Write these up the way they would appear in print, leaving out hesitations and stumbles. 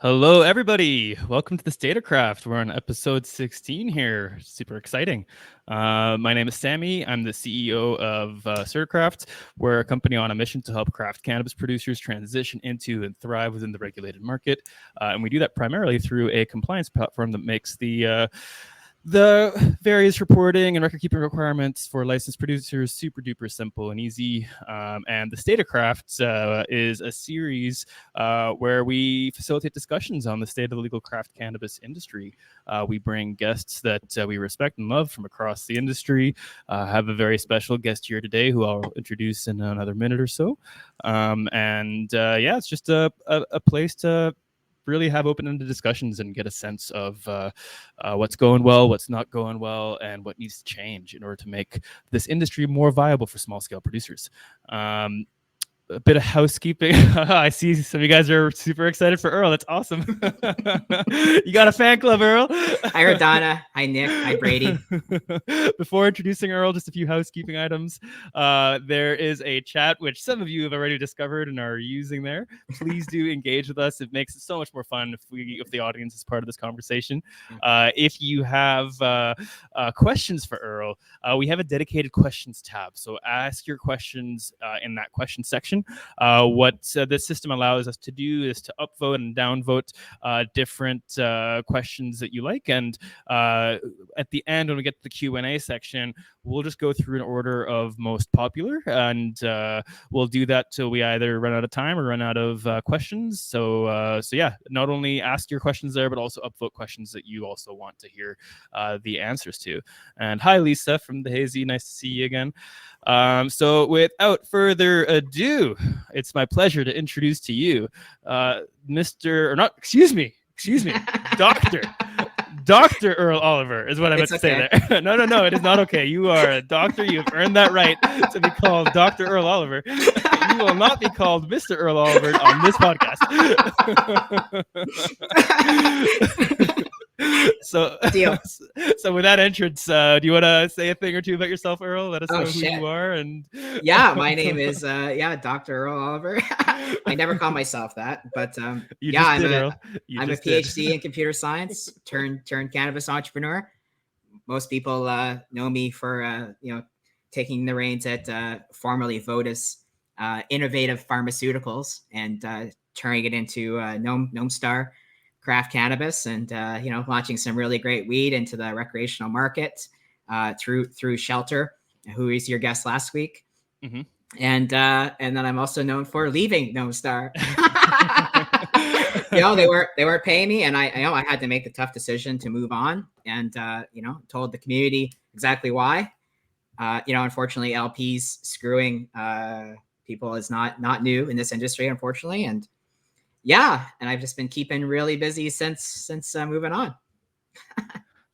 Hello, everybody. Welcome to the CertiCraft. We're on episode 16 here. Super exciting. My name is Sami. I'm the CEO of CertiCraft. We're a company on a mission to help craft cannabis producers transition into and thrive within the regulated market. And we do that primarily through a compliance platform that makes the various reporting and record keeping requirements for licensed producers super duper simple and easy. And the CertiCraft is a series where we facilitate discussions on the state of the legal craft cannabis industry. We bring guests that we respect and love from across the industry. Have a very special guest here today who I'll introduce in another minute or so. It's just a place to really have open-ended discussions and get a sense of what's going well, what's not going well, and what needs to change in order to make this industry more viable for small-scale producers. A bit of housekeeping. I see some of you guys are super excited for Earl. That's awesome. You got a fan club, Earl. Hi, Rodana. Hi, Nick. Hi, Brady. Before introducing Earl, just a few housekeeping items. There is a chat, which some of you have already discovered and are using there. Please do engage with us. It makes it so much more fun if the audience is part of this conversation. If you have questions for Earl, we have a dedicated questions tab. So ask your questions in that question section. What this system allows us to do is to upvote and downvote different questions that you like, and at the end, when we get to the Q&A section, we'll just go through an order of most popular, and we'll do that till we either run out of time or run out of questions. So not only ask your questions there, but also upvote questions that you also want to hear the answers to. And hi, Lisa from the Hazy. Nice to see you again. So without further ado, it's my pleasure to introduce to you Dr. Earl Oliver is what I meant to say there. No, it is not okay. You are a doctor. You have earned that right to be called Dr. Earl Oliver. You will not be called Mr. Earl Oliver on this podcast. So with that entrance, do you want to say a thing or two about yourself, Earl? Let us know who you are. And my name is Dr. Earl Oliver. I never call myself that, but I'm a PhD in computer science turned cannabis entrepreneur. Most people know me for taking the reins at formerly Vodus Innovative Pharmaceuticals and turning it into Gnome Star craft cannabis, and launching some really great weed into the recreational market through Shelter, who was your guest last week. Mm-hmm. And then I'm also known for leaving Gnome Star. They weren't paying me, and I had to make the tough decision to move on, and told the community exactly why. Unfortunately, LPs screwing people is not new in this industry, unfortunately, and I've just been keeping really busy since moving on.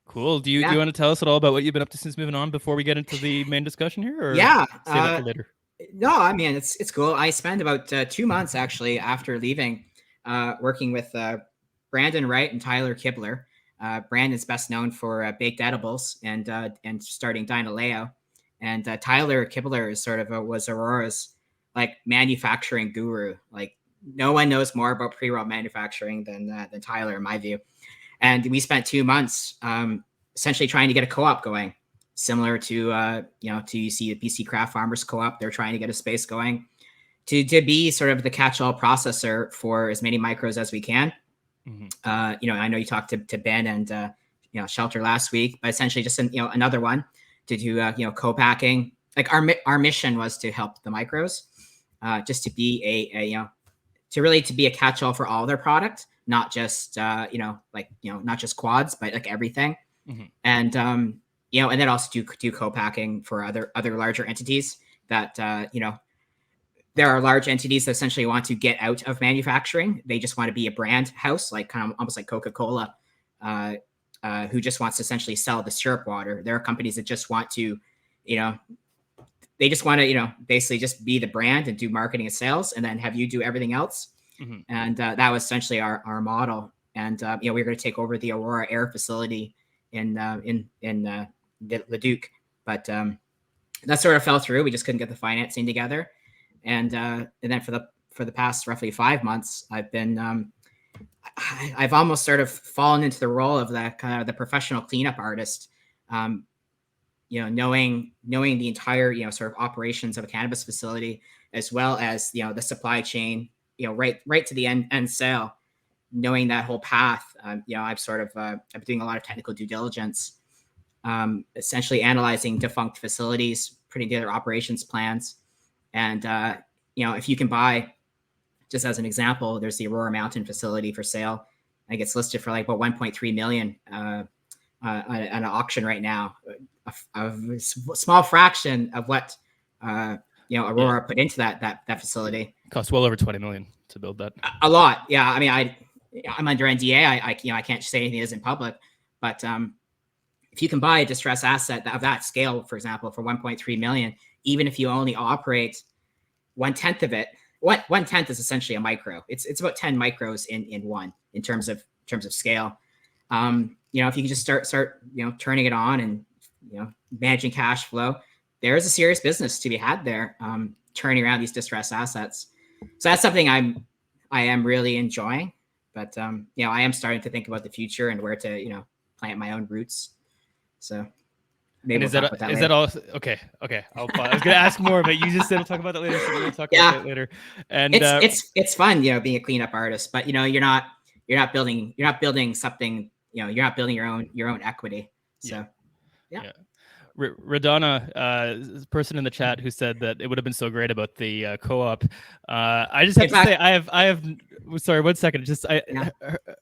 Cool. Do you want to tell us at all about what you've been up to since moving on before we get into the main discussion here? Or save that for later? No, I mean, it's cool. I spent about 2 months actually after leaving working with Brandon Wright and Tyler Kibler. Brandon's best known for baked edibles and starting Dynaleo. And Tyler Kibler is was Aurora's manufacturing guru. No one knows more about pre-roll manufacturing than Tyler, in my view. And we spent 2 months essentially trying to get a co-op going, similar to you see the BC Craft Farmers Co-op. They're trying to get a space going to be sort of the catch-all processor for as many micros as we can. Mm-hmm. I know you talked to Ben and Shelter last week, but essentially just another one to do co-packing. Our mission was to help the micros, just to be to be a catch-all for all their product, not just not just quads, but everything. Mm-hmm. And and then also do co-packing for other larger entities that there are large entities that essentially want to get out of manufacturing. They just want to be a brand house, almost like Coca-Cola, who just wants to essentially sell the syrup water. There are companies that just want to, they just want to, basically just be the brand and do marketing and sales, and then have you do everything else. Mm-hmm. And that was essentially our model. And we were going to take over the Aurora Air facility in Leduc, but that sort of fell through. We just couldn't get the financing together. And then for the past roughly 5 months, I've been I've almost sort of fallen into the role of that kind of the professional cleanup artist. Knowing the entire, sort of operations of a cannabis facility, as well as, the supply chain, right to the end sale, knowing that whole path. I've sort of, I'm doing a lot of technical due diligence, essentially analyzing defunct facilities, putting together operations plans. And, if you can buy, just as an example, there's the Aurora Mountain facility for sale. I think it's listed for like about 1.3 million on an auction right now. A small fraction of what Aurora put into that facility. It costs well over 20 million to build that. A lot, yeah. I mean, I'm under NDA. I can't say anything that isn't public, but if you can buy a distressed asset of that scale, for example, for 1.3 million, even if you only operate 1/10 of it, what 1/10 is essentially a micro. It's about 10 micros in one in terms of scale. If you can just start turning it on and managing cash flow, there is a serious business to be had there, turning around these distressed assets. So that's something I am really enjoying. But I am starting to think about the future and where to plant my own roots. So maybe is that all? Okay. I was going to ask more, but you just said we'll talk about that later. So we'll talk about that later. And it's fun, being a cleanup artist, but you're not building something. You're not building your own equity. So yeah. Radonna, person in the chat who said that it would have been so great about the co-op. I just have to say, I have. Sorry, 1 second.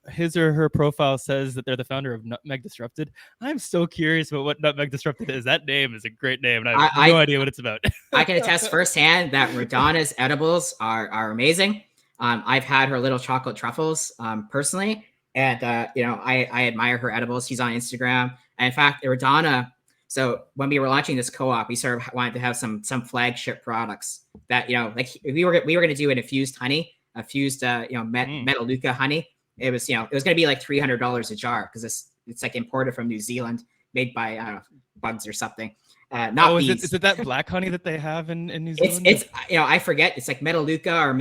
His or her profile says that they're the founder of Nutmeg Disrupted. I'm so curious about what Nutmeg Disrupted is. That name is a great name, and I have no idea what it's about. I can attest firsthand that Radonna's edibles are amazing. I've had her little chocolate truffles personally, and I admire her edibles. She's on Instagram, and in fact, Radonna. So when we were launching this co-op, we sort of wanted to have some flagship products that like we were going to do an infused honey, Metalluca honey. It was it was going to be like $300 a jar because it's like imported from New Zealand, made by I don't know, bugs or something. Not bees. Is it that black honey that they have in New Zealand? It's I forget. It's like Metalluca or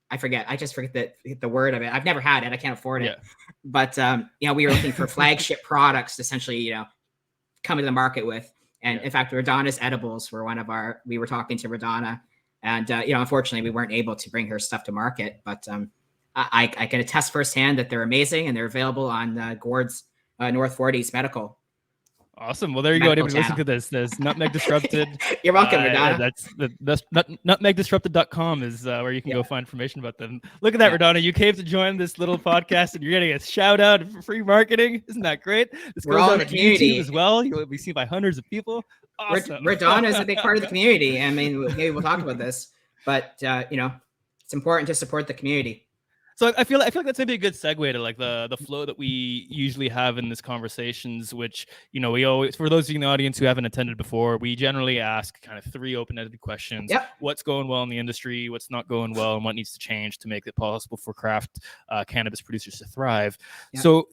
I forget. I just forget the word of it. I've never had it. I can't afford it. Yeah. But we were looking for flagship products to essentially come to the market with. And in fact, Radonna's edibles were we were talking to Radonna, and unfortunately we weren't able to bring her stuff to market, but I can attest firsthand that they're amazing and they're available on Gord's North 40s Medical. Awesome. Well, there you go. Anybody listen to this. There's Nutmeg Disrupted. You're welcome, Radonna. That's nutmegdisrupted.com is where you can go find information about them. Look at that, Radonna. You came to join this little podcast and you're getting a shout out for free marketing. Isn't that great? This We're all in the community YouTube as well. You'll be seen by hundreds of people. Awesome. Radonna is a big part of the community. I mean, maybe we'll talk about this, but it's important to support the community. So I feel like that's maybe a good segue to like the flow that we usually have in these conversations, which, we always, for those of you in the audience who haven't attended before, we generally ask kind of 3 open-ended questions. Yep. What's going well in the industry, what's not going well, and what needs to change to make it possible for craft cannabis producers to thrive. Yep. So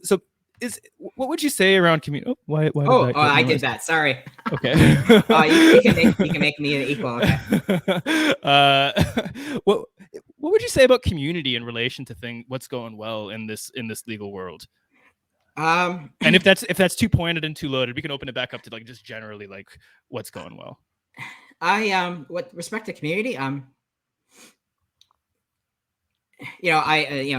what would you say around community? I did that. Sorry. Okay. You can make me an equal. Okay. What would you say about community in relation to what's going well in this legal world? And if that's too pointed and too loaded, we can open it back up to like just generally like what's going well. With respect to community,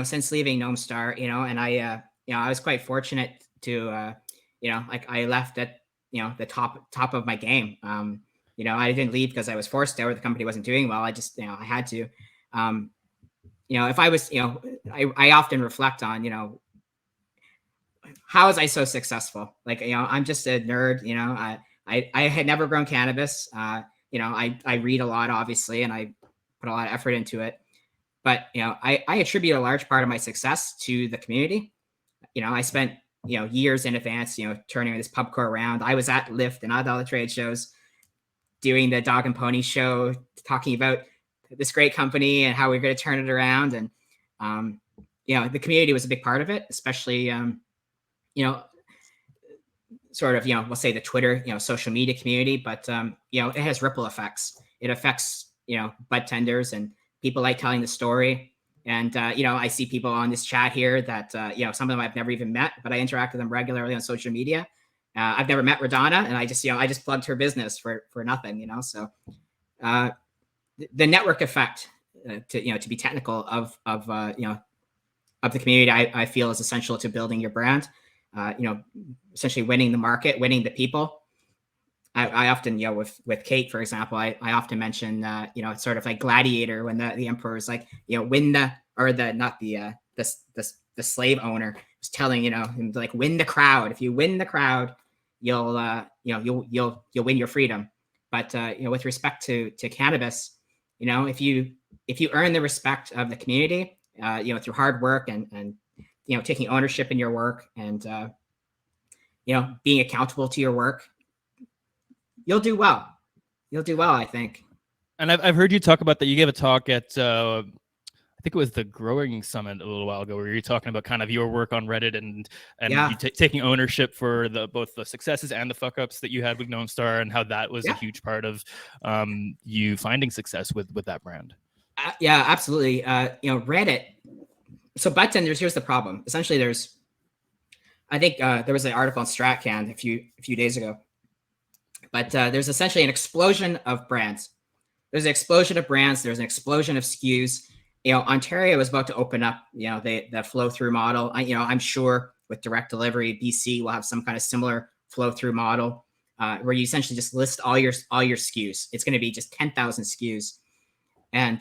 since leaving Gnome Star, and I was quite fortunate to, I left at, the top of my game. I didn't leave because I was forced to or the company wasn't doing well. I just, I had to. If I was, I often reflect on, how was I so successful? Like, I'm just a nerd, I had never grown cannabis. I read a lot, obviously, and I put a lot of effort into it. But, I attribute a large part of my success to the community. I spent, years in advance, turning this pubcore around. I was at Lyft and at all the trade shows doing the Dog and Pony show, talking about this great company and how we're going to turn it around. And, the community was a big part of it, especially, sort of, we'll say the Twitter, social media community, but, it has ripple effects. It affects, bud tenders and people like telling the story. And, I see people on this chat here that, some of them I've never even met, but I interact with them regularly on social media. I've never met Radonna, and I just plugged her business for nothing, So the network effect, to be technical, of the community, I feel is essential to building your brand. Essentially winning the market, winning the people. I often, with Kate, for example, I often mention, it's sort of like Gladiator, when the emperor is like, win the, or the, not the, the slave owner was telling, him to, like, win the crowd. If you win the crowd, you'll win your freedom. But, with respect to cannabis, if you earn the respect of the community, through hard work and taking ownership in your work, and, being accountable to your work, you'll do well. You'll do well, I think. And I've heard you talk about that. You gave a talk at, I think it was the Growing Summit a little while ago, where you're talking about kind of your work on Reddit and Yeah. you taking ownership for both the successes and the fuck ups that you had with Gnome Star, and how that was a huge part of you finding success with that brand. Yeah, absolutely. Reddit. So budtenders, here's the problem. Essentially, I think there was an article on StratCan a few days ago. But there's essentially an explosion of brands. There's an explosion of brands. There's an explosion of SKUs. Ontario is about to open up, the flow through model. I'm sure with direct delivery, BC will have some kind of similar flow through model, where you essentially just list all your SKUs. It's going to be just 10,000 SKUs. And,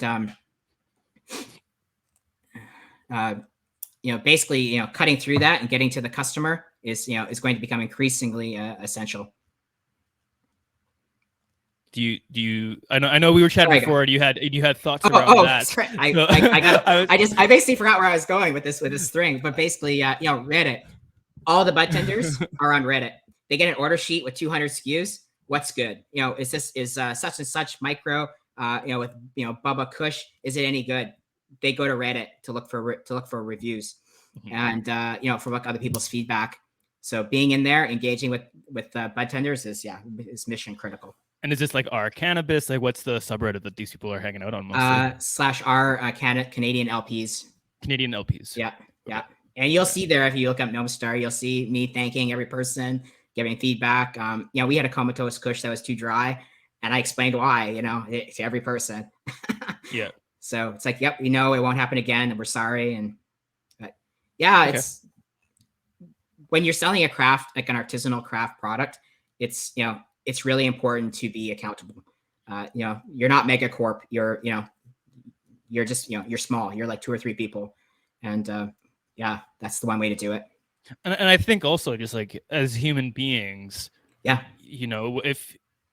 basically, cutting through that and getting to the customer is going to become increasingly essential. Do you? I know we were chatting before, and you had thoughts around that. Sorry. I basically forgot where I was going with this string, but basically, Reddit. All the budtenders are on Reddit. They get an order sheet with 200 SKUs. What's good? Is such and such micro? With Bubba Kush, is it any good? They go to Reddit to look for reviews, and for look other people's feedback. So being in there, engaging with budtenders is mission critical. And is this like our cannabis? Like, what's the subreddit that these people are hanging out on mostly? /r Canadian LPs. Canadian LPs. Yeah. And you'll see there, if you look up Gnome Star, you'll see me thanking every person, giving feedback. We had a comatose kush that was too dry, and I explained why, to every person. Yeah. So it's like, yep, it won't happen again, and we're sorry. But okay. It's when you're selling a craft, like an artisanal craft product, it's really important to be accountable. You're not megacorp. You're just, you're small. You're like 2 or 3 people. And that's the one way to do it. And I think also, just like as human beings,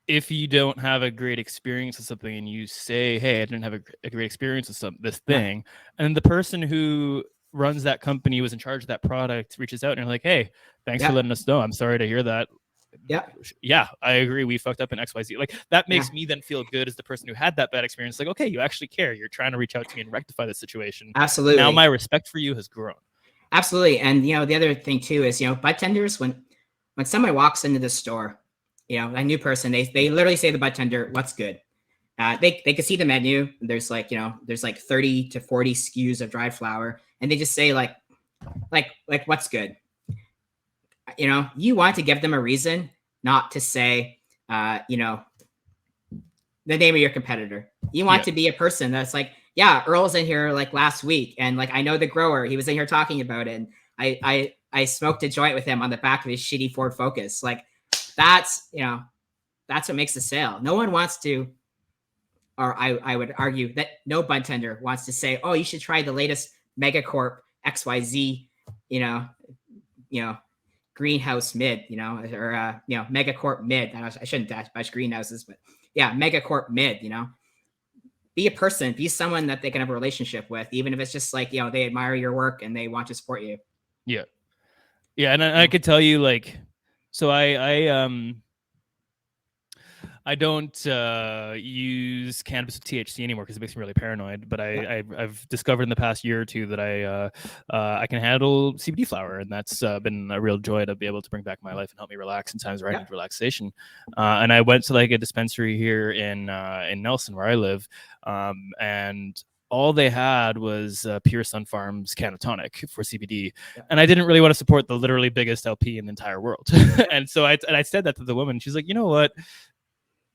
if you don't have a great experience with something, and you say, hey, I didn't have a great experience with this thing, and the person who runs that company, was in charge of that product, reaches out and you're like, hey, thanks for letting us know. I'm sorry to hear that. Yeah, I agree. We fucked up in XYZ. Like, that makes me then feel good as the person who had that bad experience. Like, okay, you actually care. You're trying to reach out to me and rectify the situation. Absolutely. Now my respect for you has grown. Absolutely. And the other thing too is, budtenders, when someone walks into the store, a new person, they literally say to the budtender, what's good? They can see the menu. There's like 30 to 40 SKUs of dried flower, and they just say like what's good? You want to give them a reason, not to say, the name of your competitor. You want to be a person that's like, yeah, Earl's in here like last week, and like I know the grower. He was in here talking about it, and I smoked a joint with him on the back of his shitty Ford Focus. Like, that's what makes the sale. No one wants to, or I would argue that no budtender wants to say, oh, you should try the latest Megacorp XYZ, greenhouse mid, or Megacorp mid. I shouldn't bash greenhouses, but Megacorp mid. Be a person, be someone that they can have a relationship with, even if it's just like, they admire your work and they want to support you. Yeah. And I could tell you, like, so I don't use cannabis with THC anymore because it makes me really paranoid. But I've discovered in the past year or two that I can handle CBD flower, and that's been a real joy to be able to bring back in my life and help me relax in times where I need relaxation. And I went to like a dispensary here in Nelson, where I live, and all they had was Pure Sun Farms Cannatonic for CBD, Yeah. and I didn't really want to support the literally biggest LP in the entire world. And so I said that to the woman. She's like, you know what?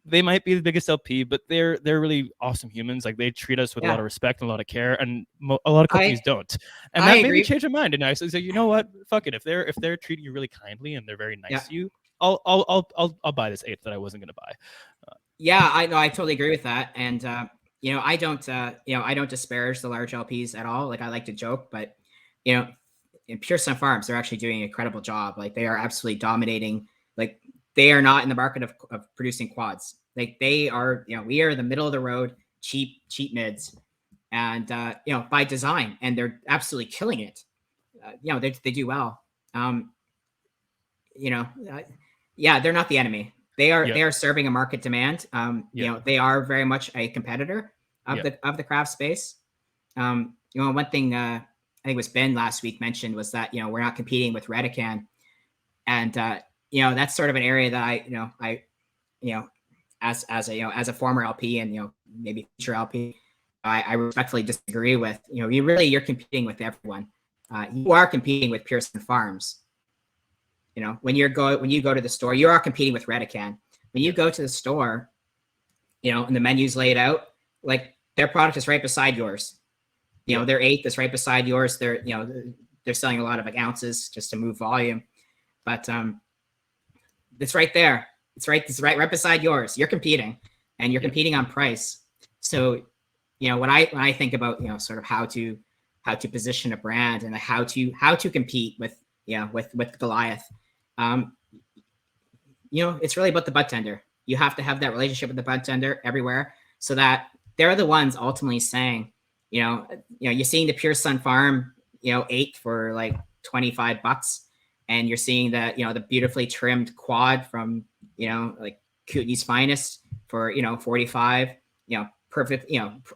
They might be the biggest LP, but they're really awesome humans. Like they treat us with a lot of respect and a lot of care, and a lot of companies don't. And I that made me agree. change my mind. And I said, you know what? Fuck it. If they're treating you really kindly and they're very nice to you, I'll buy this eighth that I wasn't gonna buy. Yeah, I know. I totally agree with that. And I don't disparage the large LPs at all. Like I like to joke, but in Pure Sun Farms, they're actually doing an incredible job. Like they are absolutely dominating. Like they are not in the market of producing quads. Like they are, we are the middle of the road, cheap mids, and by design, and they're absolutely killing it. They do well. They're not the enemy. They are serving a market demand. They are very much a competitor of the craft space. One thing I think it was Ben last week mentioned was that we're not competing with Redican, and that's sort of an area that I as a former LP and maybe future LP, I respectfully disagree with. You're competing with everyone. You are competing with Pure Sun Farms. When you go to the store, you are competing with Redican. When you go to the store, and the menu's laid out, like their product is right beside yours. Their eighth is right beside yours. They're selling a lot of like ounces just to move volume, but it's right there. It's right beside yours. You're competing, and you're competing on price. So, when I think about sort of how to position a brand and how to compete with Goliath. It's really about the bud tender. You have to have that relationship with the bud tender everywhere, so that they're the ones ultimately saying, you're seeing the Pure Sun Farm, eighth for like $25, and you're seeing that, the beautifully trimmed quad from, like Kootenai's Finest for, 45, perfect,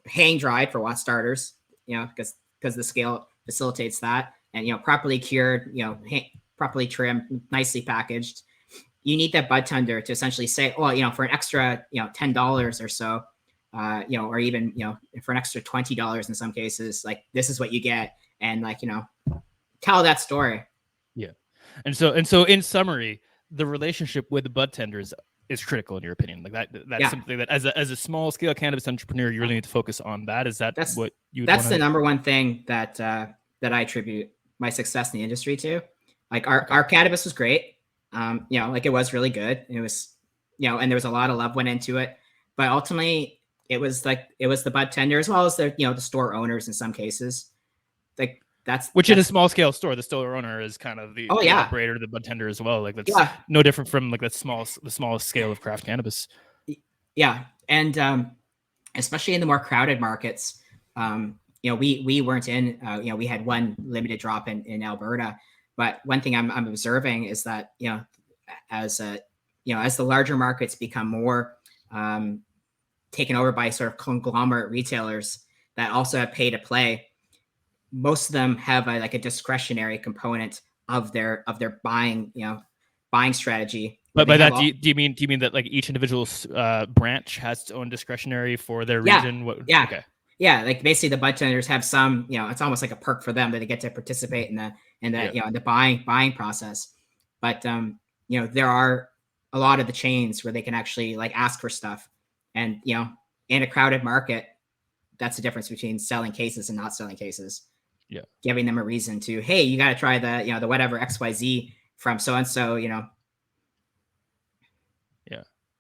hang dried for what starters, because the scale facilitates that, and, properly cured, properly trimmed, nicely packaged. You need that bud tender to essentially say, well, for an extra, $10 or so, or even, for an extra $20 in some cases, like this is what you get. And like, tell that story. Yeah. And so in summary, the relationship with the bud tenders is critical in your opinion. Like that's something that as a small scale cannabis entrepreneur, you really need to focus on that. Is that what you that's the number one thing that I attribute my success in the industry to. Like our cannabis was great. Like it was really good. It was, and there was a lot of love went into it, but ultimately it was the bud tender as well as the, the store owners in some cases. Like that's in a small scale store, the store owner is kind of the operator, the bud tender as well. Like that's no different from like the smallest scale of craft cannabis. Yeah. And, especially in the more crowded markets, we weren't in, we had one limited drop in Alberta. But one thing I'm observing is that, as the larger markets become more taken over by sort of conglomerate retailers that also have pay to play, most of them have a discretionary component of their buying strategy. But by that, do you mean that like each individual branch has its own discretionary for their region? Yeah. Okay. Yeah, like basically the bud tenders have some, it's almost like a perk for them that they get to participate in the buying process. But there are a lot of the chains where they can actually like ask for stuff, and in a crowded market, that's the difference between selling cases and not selling cases. Yeah, giving them a reason to, hey, you got to try the the whatever XYZ from so and so. Yeah,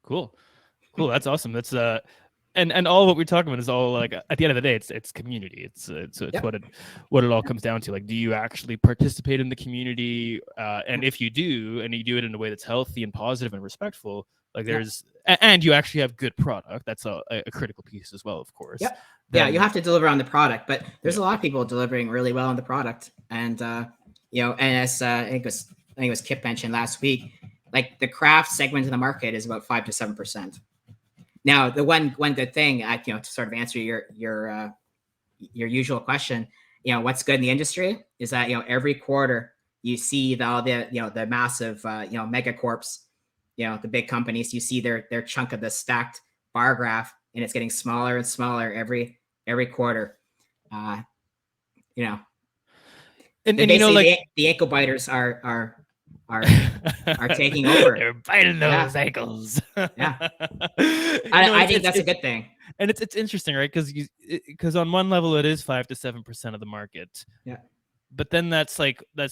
cool. That's awesome. That's and all what we're talking about is all like at the end of the day, it's community. It's what it all comes down to. Like, do you actually participate in the community? And if you do, and you do it in a way that's healthy and positive and respectful, like and you actually have good product. That's a critical piece as well, of course. Yep. You have to deliver on the product, but there's a lot of people delivering really well on the product. And and as I think it was Kip mentioned last week, like the craft segment of the market is about 5 to 7%. Now, the one good thing, to sort of answer your usual question, what's good in the industry is that every quarter you see the massive mega corps, the big companies, you see their chunk of the stacked bar graph, and it's getting smaller and smaller every quarter. You know, and they you know, like, basically the ankle biters are taking over. they're biting Yeah, those ankles. yeah. No, and I think that's a good thing. and it's interesting, right? Because on one level it is 5 to 7% of the market, Yeah. but then that's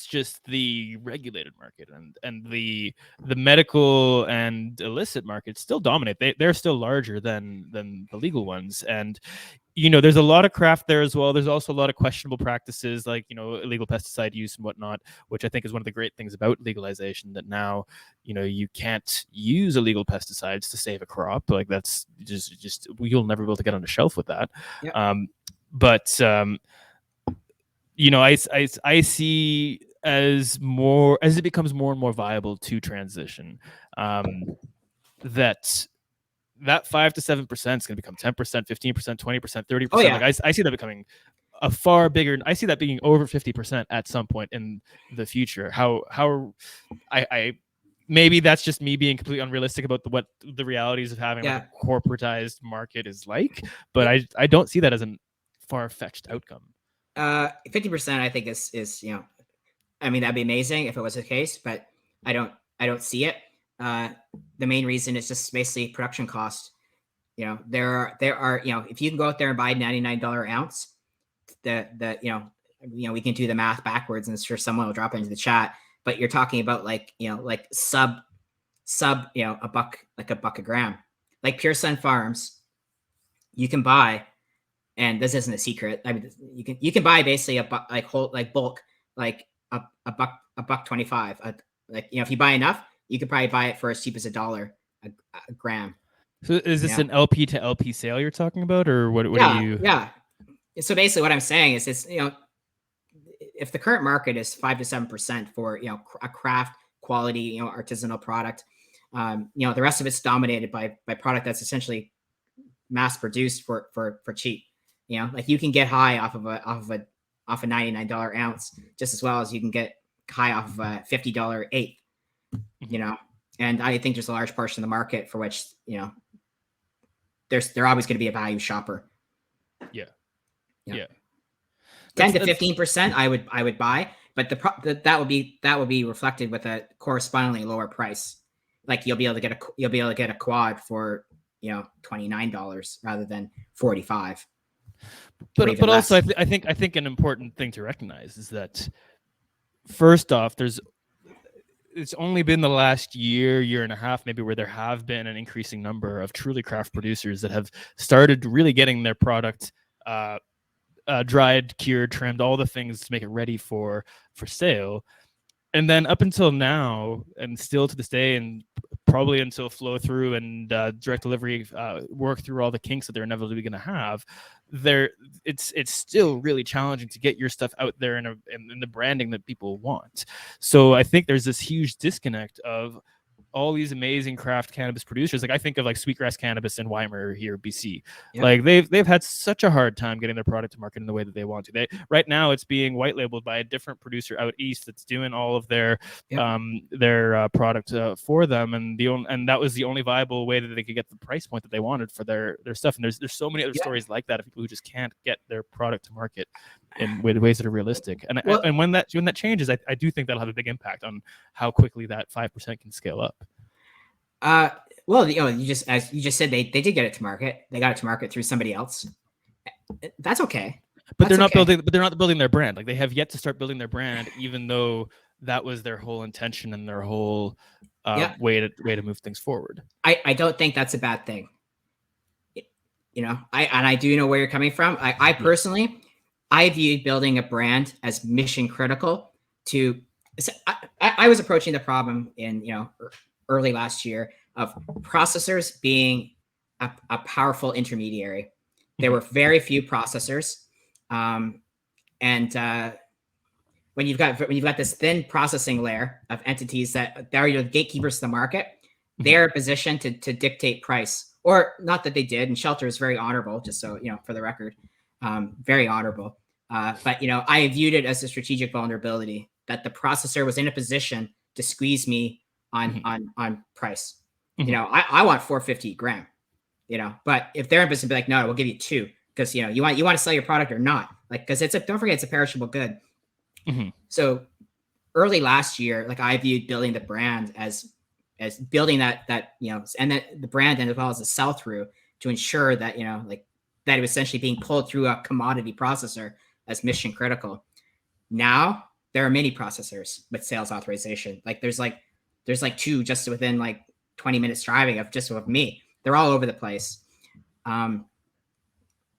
just the regulated market, and the medical and illicit markets still dominate. They're still larger than the legal ones. And there's a lot of craft there as well. There's also a lot of questionable practices, like illegal pesticide use and whatnot, which I think is one of the great things about legalization, that now you can't use illegal pesticides to save a crop. Like, that's just you'll never be able to get on a shelf with that. Yeah. But I see, as it becomes more and more viable to transition, that 5 to 7% is going to become 10%, 15%, 20%, 30%. Oh yeah. Like, I see that becoming a far bigger. I see that being over 50% at some point in the future. How I maybe that's just me being completely unrealistic about what the realities of having like a corporatized market is like, but I don't see that as a far-fetched outcome. 50% I think is I mean, that'd be amazing if it was the case, but I don't see it. The main reason is just basically production cost. There are if you can go out there and buy $99 ounce, we can do the math backwards, and sure someone will drop into the chat. But you're talking about like sub a buck, like a buck a gram, like Pure Sun Farms. You can buy, and this isn't a secret. I mean, you can buy basically a buck, like whole, like bulk, like a buck 25. If you buy enough, you could probably buy it for as cheap as $1 a gram. So is this an LP to LP sale you're talking about, or what are you? Yeah. So basically what I'm saying is it's, if the current market is 5 to 7% for, a craft quality, artisanal product, the rest of it's dominated by product that's essentially mass produced for cheap. Like you can get high off of a $99 ounce just as well as you can get high off of a $50 eighth, and I think there's a large portion of the market for which, they're always going to be a value shopper. Yeah. 10 to 15% I would buy, but that would be reflected with a correspondingly lower price. Like you'll be able to get a quad for $29 rather than $45. But also I think an important thing to recognize is that, first off, it's only been the last year and a half maybe where there have been an increasing number of truly craft producers that have started really getting their product dried, cured, trimmed, all the things to make it ready for sale. And then up until now, and still to this day, and probably until flow through and direct delivery work through all the kinks that they're inevitably going to have, it's still really challenging to get your stuff out there in the branding that people want. So I think there's this huge disconnect of all these amazing craft cannabis producers. Like I think of like Sweetgrass Cannabis in Weimar here, BC. Yep. Like they've had such a hard time getting their product to market in the way that they want to. Right now it's being white labeled by a different producer out east that's doing all of their product for them, and that was the only viable way that they could get the price point that they wanted for their stuff. And there's so many other stories like that of people who just can't get their product to market in ways that are realistic. And when that changes, I do think that'll have a big impact on how quickly that 5% can scale up. Well, as you just said, they did get it to market. They got it to market through somebody else. That's okay. But they're not building their brand. Like they have yet to start building their brand, even though that was their whole intention and their whole way to move things forward. I don't think that's a bad thing. I do know where you're coming from. I personally, I viewed building a brand as mission critical to. I was approaching the problem in early last year of processors being a powerful intermediary. There were very few processors, and when you've got this thin processing layer of entities that are your gatekeepers to the market, they're in a position to dictate price, or not that they did. And Shelter is very honorable, just so for the record, very honorable. But I viewed it as a strategic vulnerability that the processor was in a position to squeeze me on price. I want $4.50 a gram, but if they're in business, be like, no, we'll give you $2 because you want to sell your product or not, like, because don't forget it's a perishable good. Mm-hmm. So early last year, like, I viewed building the brand as building that and that the brand, and as well as the sell through, to ensure that like that it was essentially being pulled through a commodity processor as mission critical. Now there are many processors with sales authorization. Like there's like two just within like 20 minutes driving of me. They're all over the place.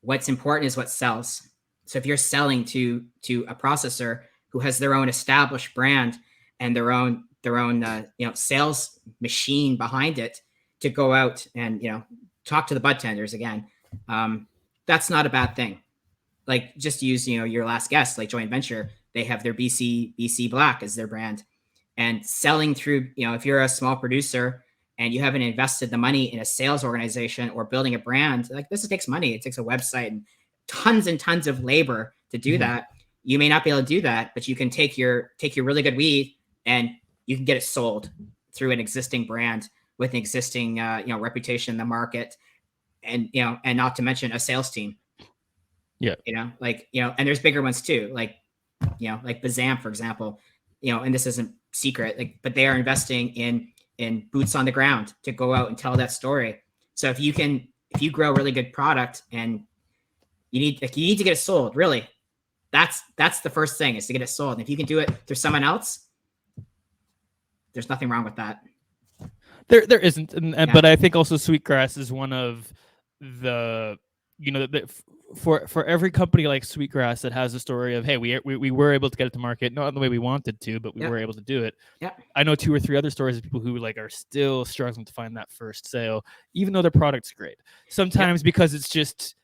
What's important is what sells. So if you're selling to a processor who has their own established brand and their own sales machine behind it to go out and talk to the bud tenders again, that's not a bad thing. Like, just use your last guest, like joint venture, they have their BC Black as their brand, and selling through, if you're a small producer and you haven't invested the money in a sales organization or building a brand, like, this takes money. It takes a website and tons of labor to do that. You may not be able to do that, but you can take your really good weed and you can get it sold through an existing brand with an existing reputation in the market, and and not to mention a sales team. Yeah. And there's bigger ones too, like Bazam, for example, and this isn't secret, like, but they are investing in boots on the ground to go out and tell that story. So if you grow a really good product and you need to get it sold, really, that's the first thing, is to get it sold. And if you can do it through someone else, there's nothing wrong with that. There isn't, but I think also Sweetgrass is one of the for every company like Sweetgrass that has a story of, hey, we were able to get it to market, not the way we wanted to, but we were able to do it. I know 2 or 3 other stories of people who like are still struggling to find that first sale, even though their product's great. Sometimes because it's just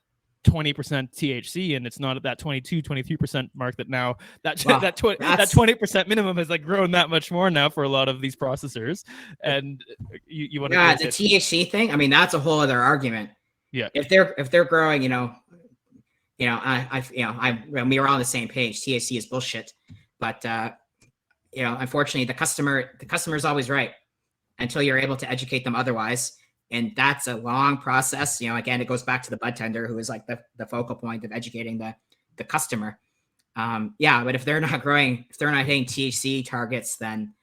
20% THC and it's not at that 22-23% mark that now that 20% minimum has like grown that much more now for a lot of these processors. And you want to the THC thing, I mean, that's a whole other argument. If they're growing, we were all on the same page. THC is bullshit, but unfortunately, the customer is always right until you're able to educate them otherwise. And that's a long process. Again, it goes back to the bud tender, who is like the focal point of educating the customer. But if they're not growing, if they're not hitting THC targets, then,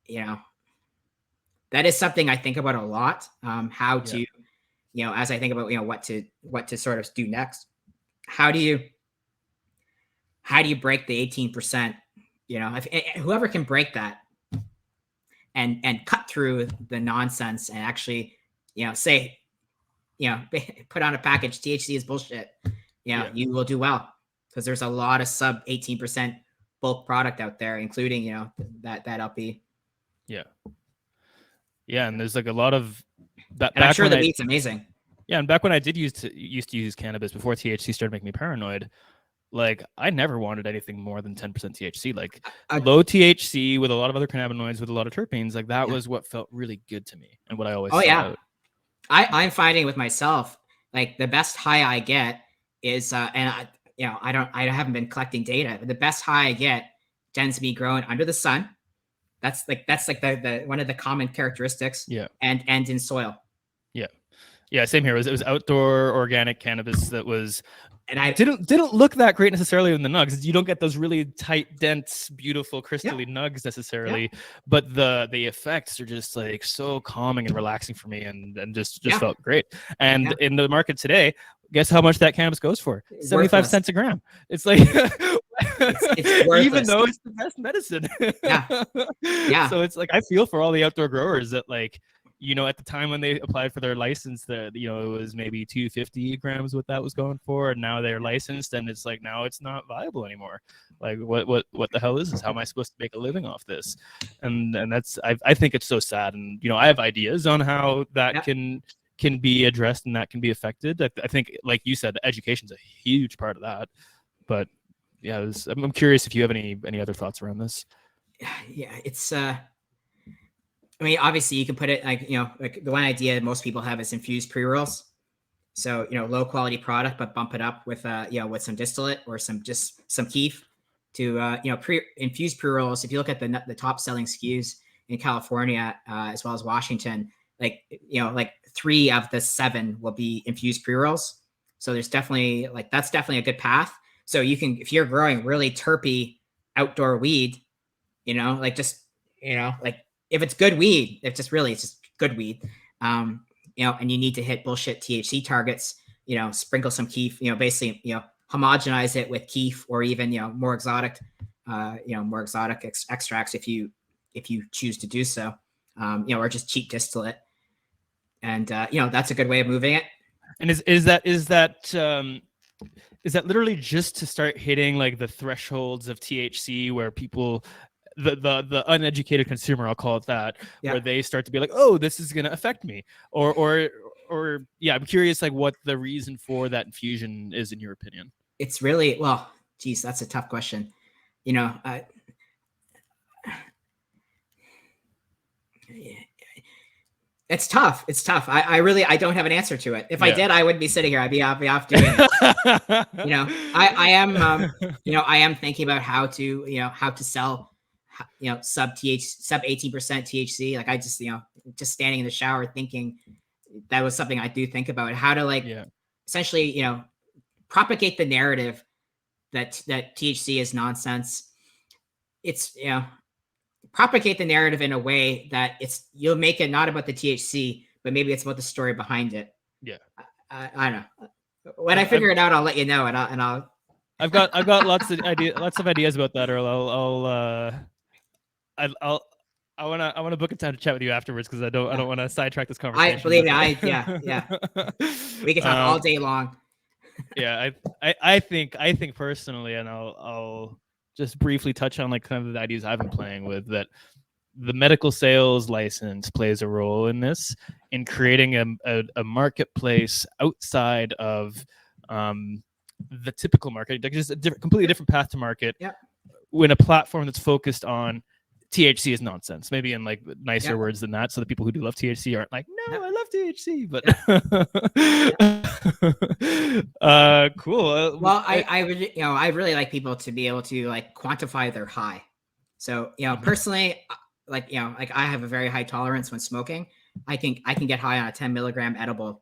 that is something I think about a lot. How to, as I think about, what to sort of do next, how do you break the 18%? If whoever can break that and cut through the nonsense and actually, say, put on a package, THC is bullshit, you will do well, because there's a lot of sub 18% bulk product out there, including, that LP. Yeah, and there's like a lot of that. And I'm sure the weed's amazing. Yeah, and back when I did used to use cannabis before THC started making me paranoid, like, I never wanted anything more than 10% THC. Like, low THC with a lot of other cannabinoids, with a lot of terpenes, like that was what felt really good to me and what I always out. I'm finding with myself, like, the best high I get is I haven't been collecting data, but the best high I get tends to be growing under the sun. That's like the one of the common characteristics. And in soil. Yeah, same here. It was outdoor organic cannabis that was, and I didn't look that great necessarily in the nugs. You don't get those really tight, dense, beautiful, crystally nugs necessarily, but the effects are just like so calming and relaxing for me, and just felt great. And in the market today, guess how much that cannabis goes for? 75 cents a gram. It's like it's even though it's the best medicine. So it's like, I feel for all the outdoor growers that, like, at the time when they applied for their license, it was maybe 250 grams what that was going for, and now they're licensed, and it's like, now it's not viable anymore. Like, what the hell is this? How am I supposed to make a living off this? And that's, I think it's so sad. And I have ideas on how that can be addressed and that can be affected. I think, like you said, education's a huge part of that. But yeah, I'm curious if you have any other thoughts around this. Yeah, it's I mean, obviously you can put it like, like the one idea most people have is infused pre-rolls. So, low quality product, but bump it up with, with some distillate or some keef to, infused pre-rolls. If you look at the top selling SKUs in California, as well as Washington, like 3 of the 7 will be infused pre-rolls. So there's definitely like that's definitely a good path. So you can, if you're growing really terpy outdoor weed, like just like if it's good weed, if just really it's just good weed, and you need to hit bullshit THC targets, sprinkle some keef, basically, homogenize it with keef or even more exotic, extracts if you choose to do so, or just cheap distillate, and that's a good way of moving it. And is that literally just to start hitting like the thresholds of THC where people, the uneducated consumer, I'll call it that, where they start to be like, oh, this is going to affect me, or yeah, I'm curious like what the reason for that infusion is in your opinion. It's really, well, geez, that's a tough question. It's tough. It's tough. I don't have an answer to it. If I did, I wouldn't be sitting here. I'd be off doing it. I am thinking about how to sell, sub 18% THC. Like I just, just standing in the shower thinking that was something I do think about, how to essentially, propagate the narrative that THC is nonsense. It's, propagate the narrative in a way that you'll make it not about the THC, but maybe it's about the story behind it. Yeah. I don't know. When I figure it out, I'll let you know, and I'll. I've got lots of ideas about that, Earl. I want to book a time to chat with you afterwards because I don't want to sidetrack this conversation. I believe me. Yeah. We can talk all day long. Yeah, I think personally, and I'll just briefly touch on like kind of the ideas I've been playing with, that the medical sales license plays a role in this, in creating a marketplace outside of the typical market, like just a completely different path to market. Yeah. When a platform that's focused on THC is nonsense, maybe in like nicer words than that, so the people who do love THC aren't like, no, I love THC, but cool. Well, I really like people to be able to like quantify their high. So personally, like I have a very high tolerance when smoking. I can get high on a 10 milligram edible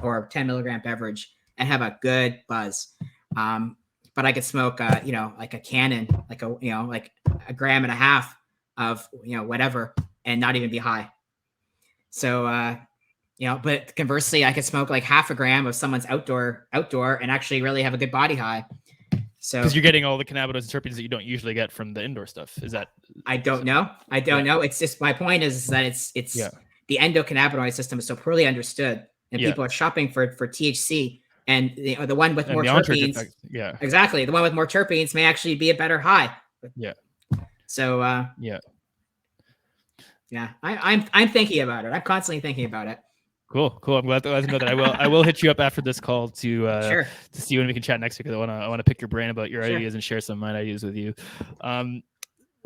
or 10 milligram beverage and have a good buzz. But I could smoke, like a cannon, like like a gram and a half of, whatever, and not even be high. So, but conversely, I could smoke like half a gram of someone's outdoor and actually really have a good body high. So, because you're getting all the cannabinoids and terpenes that you don't usually get from the indoor stuff. Is that? I don't know. It's just, my point is that it's the endocannabinoid system is so poorly understood, and people are shopping for THC. And the one with more terpenes, exactly. The one with more terpenes may actually be a better high. Yeah. So I'm thinking about it. I'm constantly thinking about it. Cool. I'm glad to know that. I will hit you up after this call to sure. to see when we can chat next week. I want to pick your brain about your ideas and share some of my ideas with you.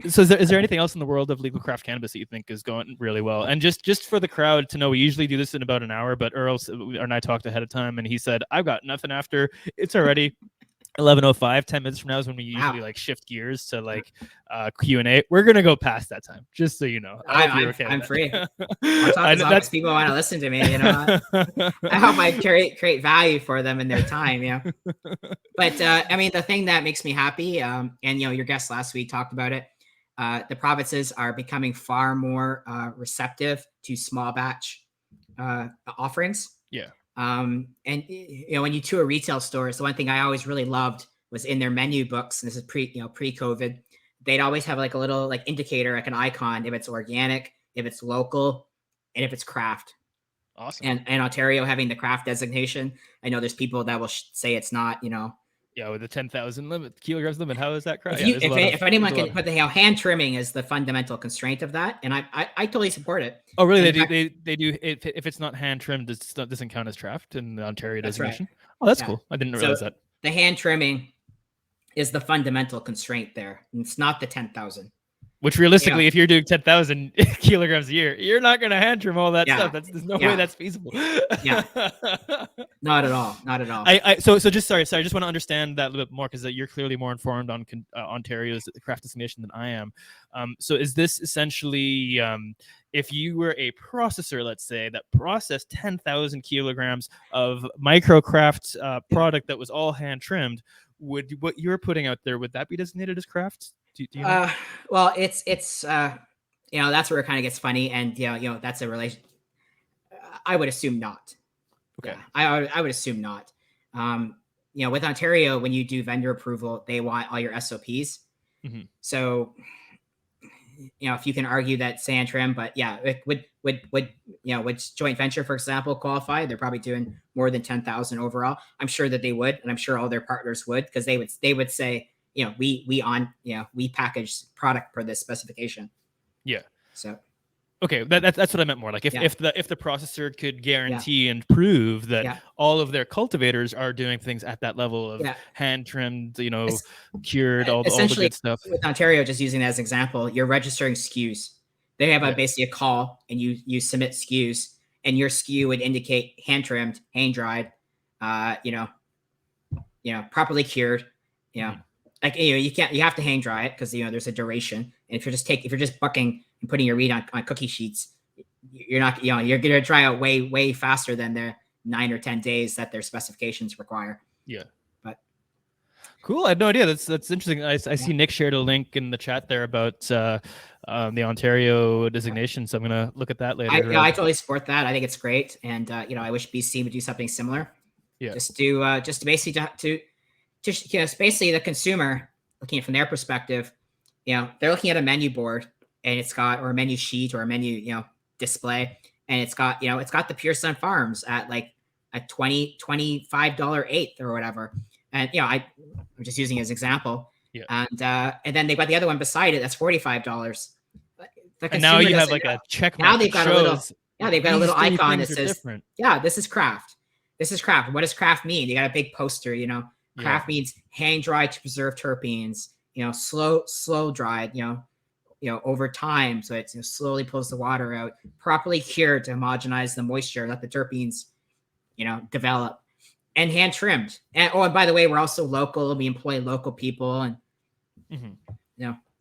So is there anything else in the world of legal craft cannabis that you think is going really well? And just for the crowd to know, we usually do this in about an hour, but Earl and I talked ahead of time, and he said, I've got nothing after. It's already 11:05. 10 minutes from now is when we usually like shift gears to like Q&A. We're gonna go past that time, just so you know. I'm free. I'll talk as long as people want to listen to me. I hope I create value for them in their time. But I mean, the thing that makes me happy, and your guest last week talked about it. The provinces are becoming far more receptive to small batch offerings. Yeah. And when you tour retail stores, the one thing I always really loved was in their menu books. And this is pre-COVID. They'd always have like a little like indicator, like an icon, if it's organic, if it's local, and if it's craft. Awesome. And Ontario having the craft designation, I know there's people that will say it's not. Yeah, with the 10,000 kilograms limit, how is that craft? If anyone can, but hand trimming is the fundamental constraint of that, and I totally support it. Oh, really? They do. If it's not hand trimmed, it doesn't count as craft in the Ontario designation. Right. Oh, that's cool. I didn't realize that. The hand trimming is the fundamental constraint there. It's not the 10,000. Which You know, realistically, if you're doing 10,000 kilograms a year, you're not going to hand trim all that yeah, stuff. There's no way yeah, that's feasible. yeah. Not at all. Not at all. So just sorry. I just want to understand that a little bit more because you're clearly more informed on Ontario's craft designation than I am. So is this essentially, if you were a processor, let's say, that processed 10,000 kilograms of microcraft product that was all hand trimmed, would what you're putting out there, would that be designated as craft? Do you know? Well, it's that's where it kind of gets funny, and that's a relation. I would assume not. Okay. Yeah, I would assume not. With Ontario, when you do vendor approval, they want all your SOPs. Mm-hmm. So, if you can argue that sand trim, but yeah, it would joint venture, for example, qualify? They're probably doing more than 10,000 overall. I'm sure that they would, and I'm sure all their partners would, because they would say, we package product per this specification. Yeah. So. Okay, that's what I meant more. Like if the processor could guarantee and prove that all of their cultivators are doing things at that level of hand trimmed, cured, all the good stuff. With Ontario, just using that as an example, you're registering SKUs. They have basically a call, and you submit SKUs, and your SKU would indicate hand trimmed, hand dried, properly cured. Like you have to hang dry it because there's a duration. And if you're just bucking and putting your read on cookie sheets, you're not you're gonna dry out way faster than the 9 or 10 days that their specifications require. Yeah. But cool. I had no idea. That's interesting. I see Nick shared a link in the chat there about the Ontario designation, so I'm gonna look at that later. I totally support that. I think it's great, and I wish BC would do something similar. Yeah. Just basically it's basically the consumer looking at it from their perspective. They're looking at a menu board, and it's got, or a menu sheet, or a menu display, and it's got the Pure Sun Farms at like a $25 eighth or whatever. And I'm just using it as an example. Yeah. And then they've got the other one beside it that's $45. And now you have like a check mark. Now they've got a little icon that says, different. this is craft. This is craft. What does craft mean? You got a big poster, Craft means hang dried to preserve terpenes, slow dried, over time. So it slowly pulls the water out, properly cured to homogenize the moisture, let the terpenes, develop, and hand trimmed. And by the way, we're also local. We employ local people, and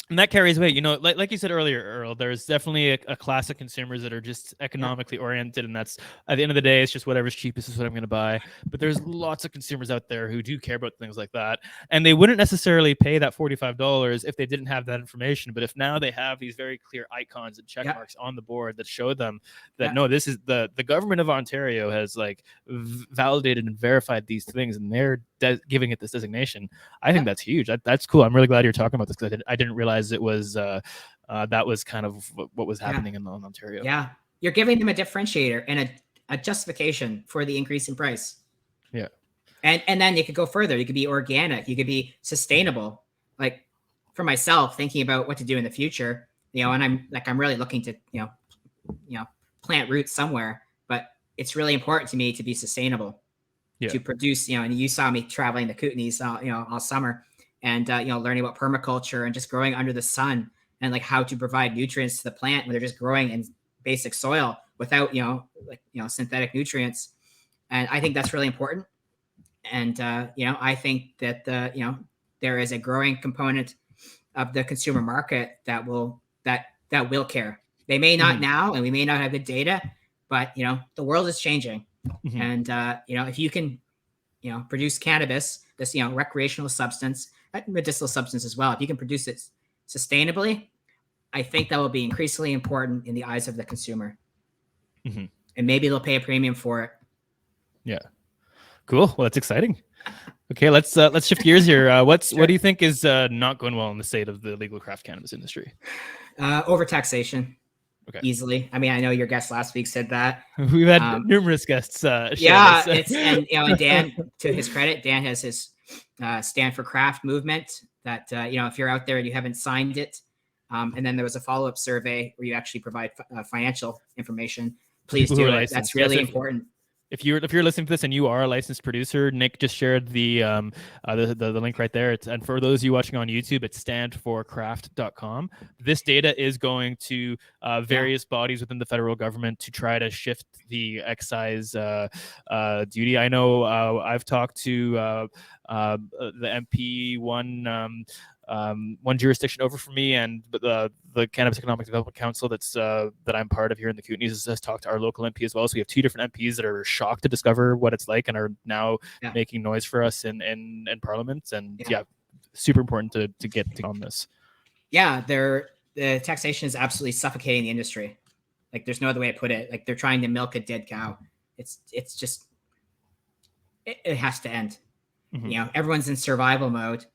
and that carries weight. Like you said earlier, Earl, there's definitely a class of consumers that are just economically oriented, and that's, at the end of the day, it's just whatever's cheapest is what I'm going to buy. But there's lots of consumers out there who do care about things like that, and they wouldn't necessarily pay that $45 if they didn't have that information. But if now they have these very clear icons and check marks on the board that show them that no, this is the government of Ontario has validated and verified these things, and they're giving it this designation. I think that's huge. That's cool. I'm really glad you're talking about this, because I didn't realize it was that was kind of what was happening in Ontario. Yeah, you're giving them a differentiator and a justification for the increase in price. Yeah, and then you could go further. You could be organic. You could be sustainable. Like for myself, thinking about what to do in the future, and I'm really looking to plant roots somewhere. But it's really important to me to be sustainable. To produce, and you saw me traveling the Kootenays, all summer, and learning about permaculture and just growing under the sun, and how to provide nutrients to the plant when they're just growing in basic soil without synthetic nutrients. And I think that's really important. And I think that there is a growing component of the consumer market that will care. They may not now, and we may not have good data, but the world is changing. Mm-hmm. And if you can produce cannabis, this recreational substance, medicinal substance as well, if you can produce it sustainably, I think that will be increasingly important in the eyes of the consumer. Mm-hmm. And maybe they'll pay a premium for it. Yeah, cool. Well, that's exciting. Okay, let's shift gears here. What do you think is not going well in the state of the legal craft cannabis industry? Overtaxation. Okay. Easily. I mean, I know your guest last week said that. We've had numerous guests. And Dan, to his credit, Dan has his Stand for Craft movement that, if you're out there and you haven't signed it, and then there was a follow-up survey where you actually provide financial information. Please do it. That's really important. If you're listening to this and you are a licensed producer, Nick just shared the link right there. And for those of you watching on YouTube, it's standforcraft.com. This data is going to various bodies within the federal government to try to shift the excise duty. I know I've talked to the MP one jurisdiction over from me, and the Cannabis Economic Development Council that I'm part of here in the Kootenays has talked to our local MP as well. So we have two different MPs that are shocked to discover what it's like and are now making noise for us in Parliament. And super important to get on this. Yeah, the taxation is absolutely suffocating the industry. Like, there's no other way to put it. Like, they're trying to milk a dead cow. It's just it has to end. Mm-hmm. Everyone's in survival mode.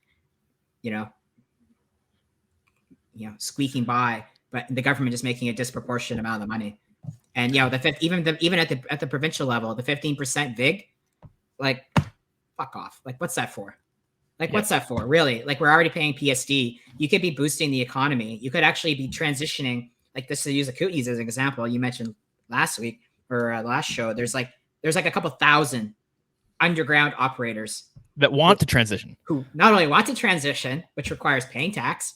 Squeaking by, but the government is making a disproportionate amount of money. And even at the provincial level, the 15% VIG, like, fuck off. Like, what's that for? Like, what's that for? Really? Like, we're already paying PSD. You could be boosting the economy. You could actually be transitioning. Like, this, to use the Kootenays as an example, you mentioned last week or last show. There's like a couple thousand underground operators that want to transition, who not only want to transition, which requires paying tax,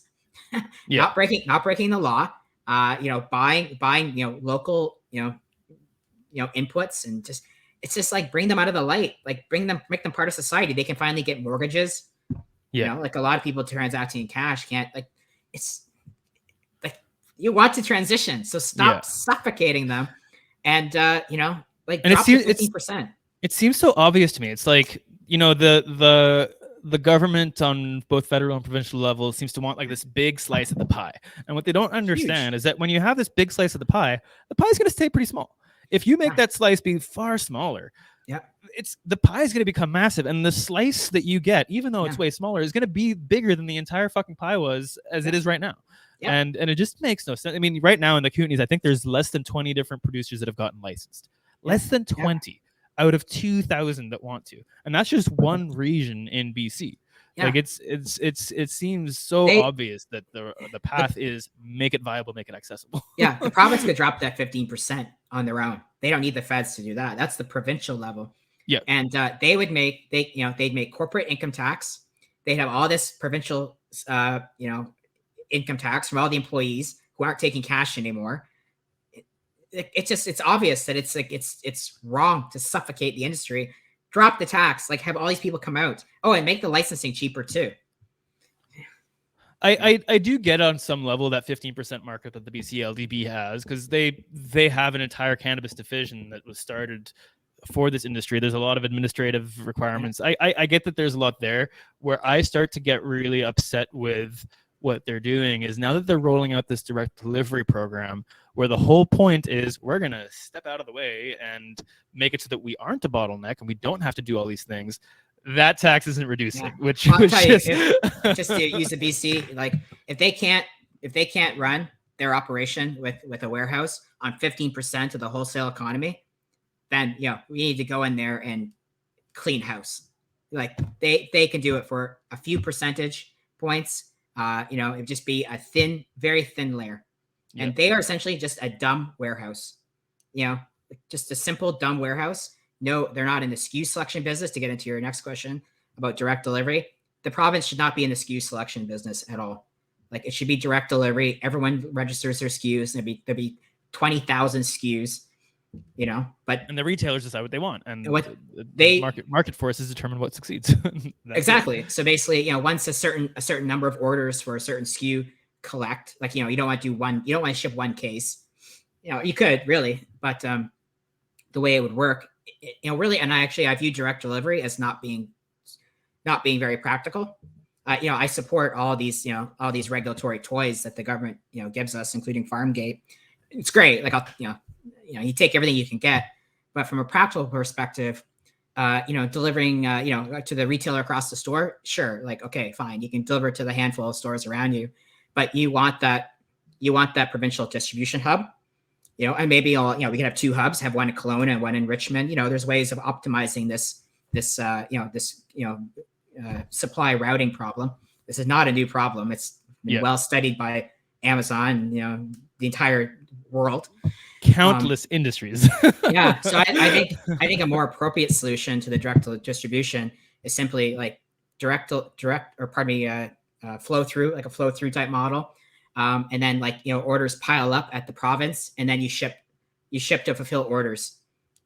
not breaking the law, buying local inputs, and it's just like, bring them out of the light, like make them part of society. They can finally get mortgages. Like, a lot of people transacting in cash can't. Like, it's like, you want to transition, so stop suffocating them, and like, and drop to 15%. It seems so obvious to me. It's like, the government on both federal and provincial levels seems to want like this big slice of the pie. And what they don't understand is that when you have this big slice of the pie is going to stay pretty small. If you make that slice be far smaller, the pie is going to become massive. And the slice that you get, even though it's way smaller, is going to be bigger than the entire fucking pie was as it is right now. And it just makes no sense. I mean, right now in the Kootenays, I think there's less than 20 different producers that have gotten licensed. Less than 20. Out of 2,000 that want to, and that's just one region in BC. Like, it seems so obvious that the path is make it viable, make it accessible. The province could drop that 15% on their own. They don't need the feds to do that. That's the provincial level. And they'd make corporate income tax. They'd have all this provincial income tax from all the employees who aren't taking cash anymore. It's obvious that it's wrong to suffocate the industry. Drop the tax, like, have all these people come out. Oh, and make the licensing cheaper too. I do get on some level that 15% market that the BC LDB has, because they have an entire cannabis division that was started for this industry. There's a lot of administrative requirements. I get that there's a lot there. Where I start to get really upset with what they're doing is now that they're rolling out this direct delivery program, where the whole point is we're going to step out of the way and make it so that we aren't a bottleneck and we don't have to do all these things. That tax isn't reducing, which just to use the BC, like, if they can't run their operation with a warehouse on 15% of the wholesale economy, then we need to go in there and clean house. Like, they can do it for a few percentage points. It would just be a very thin layer. And they are essentially just a dumb warehouse, just a simple dumb warehouse. No, they're not in the SKU selection business. To get into your next question about direct delivery, the province should not be in the SKU selection business at all. Like, it should be direct delivery. Everyone registers their SKUs. There'd be 20,000 SKUs, and the retailers decide what they want, and what market forces determine what succeeds. Exactly. So basically, once a certain number of orders for a certain SKU collect, like, you don't want to ship one case. You could really, but the way it would work, really, and I view direct delivery as not being very practical. I support all these regulatory toys that the government gives us, including Farmgate. It's great. Like, you take everything you can get, but from a practical perspective, delivering to the retailer across the store, sure, like, okay, fine, you can deliver to the handful of stores around you, but you want that provincial distribution hub. And maybe we can have two hubs, have one in Kelowna and one in Richmond. There's ways of optimizing this supply routing problem. This is not a new problem. It's been well studied by Amazon. The entire world. Countless industries. Yeah. So I think a more appropriate solution to the direct distribution is simply like flow through, like a flow through type model. And then like, orders pile up at the province, and then you ship to fulfill orders.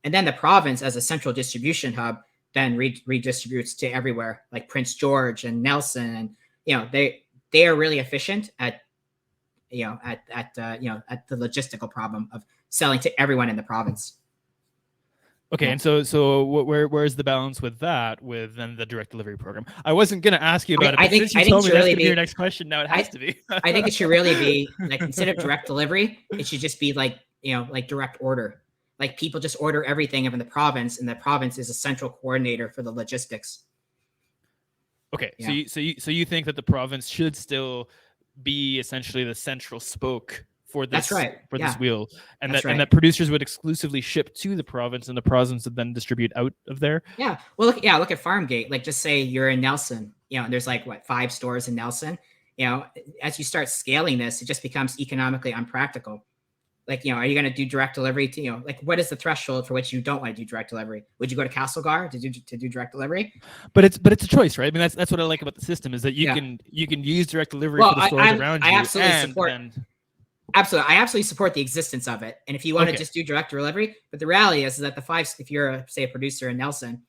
And then the province as a central distribution hub then redistributes to everywhere, like Prince George and Nelson. And, they are really efficient at at the logistical problem of selling to everyone in the province. Okay, yeah. And so where's the balance with that, with then the direct delivery program? I wasn't going to ask you about it, but since you told me that's going to be your next question, now it has to be. I think it should really be like, instead of direct delivery, it should just be like, like direct order. Like people just order everything in the province, and the province is a central coordinator for the logistics. Okay, yeah. So you think that the province should still be essentially the central spoke for this, that's right, for this wheel, and that's that and that producers would exclusively ship to the province, and the province would then distribute out of there. Yeah. Well, look at Farmgate. Like, just say you're in Nelson, and there's like 5 stores in Nelson. As you start scaling this, it just becomes economically unpractical. Like, are you going to do direct delivery to, like, what is the threshold for which you don't want to do direct delivery? Would you go to Castlegar to do direct delivery? But it's a choice, right? I mean, that's what I like about the system, is that you can use direct delivery for the stores around you. I absolutely support the existence of it. And if you want to just do direct delivery, but the reality is that if you're say a producer in Nelson,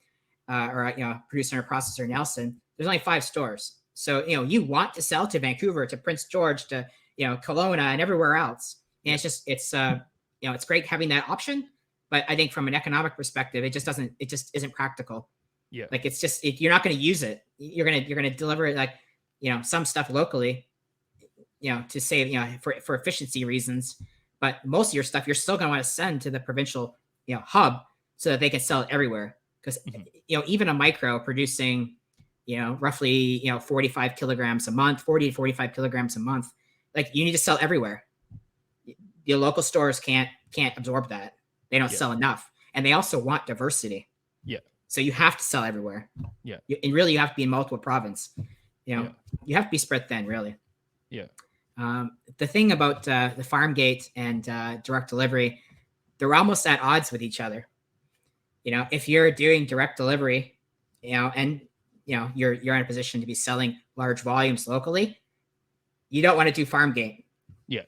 or a producer or processor in Nelson, there's only 5 stores. So, you want to sell to Vancouver, to Prince George, to, Kelowna and everywhere else. And it's great having that option, but I think from an economic perspective, it just isn't practical. Yeah. Like, you're not going to use it. You're going to deliver it, like, some stuff locally, to save, for efficiency reasons, but most of your stuff, you're still going to want to send to the provincial, hub, so that they can sell it everywhere. Because, even a micro producing, roughly, 45 kilograms a month, 40 to 45 kilograms a month, like, you need to sell everywhere. Your local stores can't absorb that. They don't sell enough. And they also want diversity. Yeah. So you have to sell everywhere. Yeah. And really, you have to be in multiple provinces. You have to be spread thin, really. Yeah. The thing about the Farmgate and direct delivery, they're almost at odds with each other. If you're doing direct delivery, and you're in a position to be selling large volumes locally, you don't want to do Farmgate. Yeah.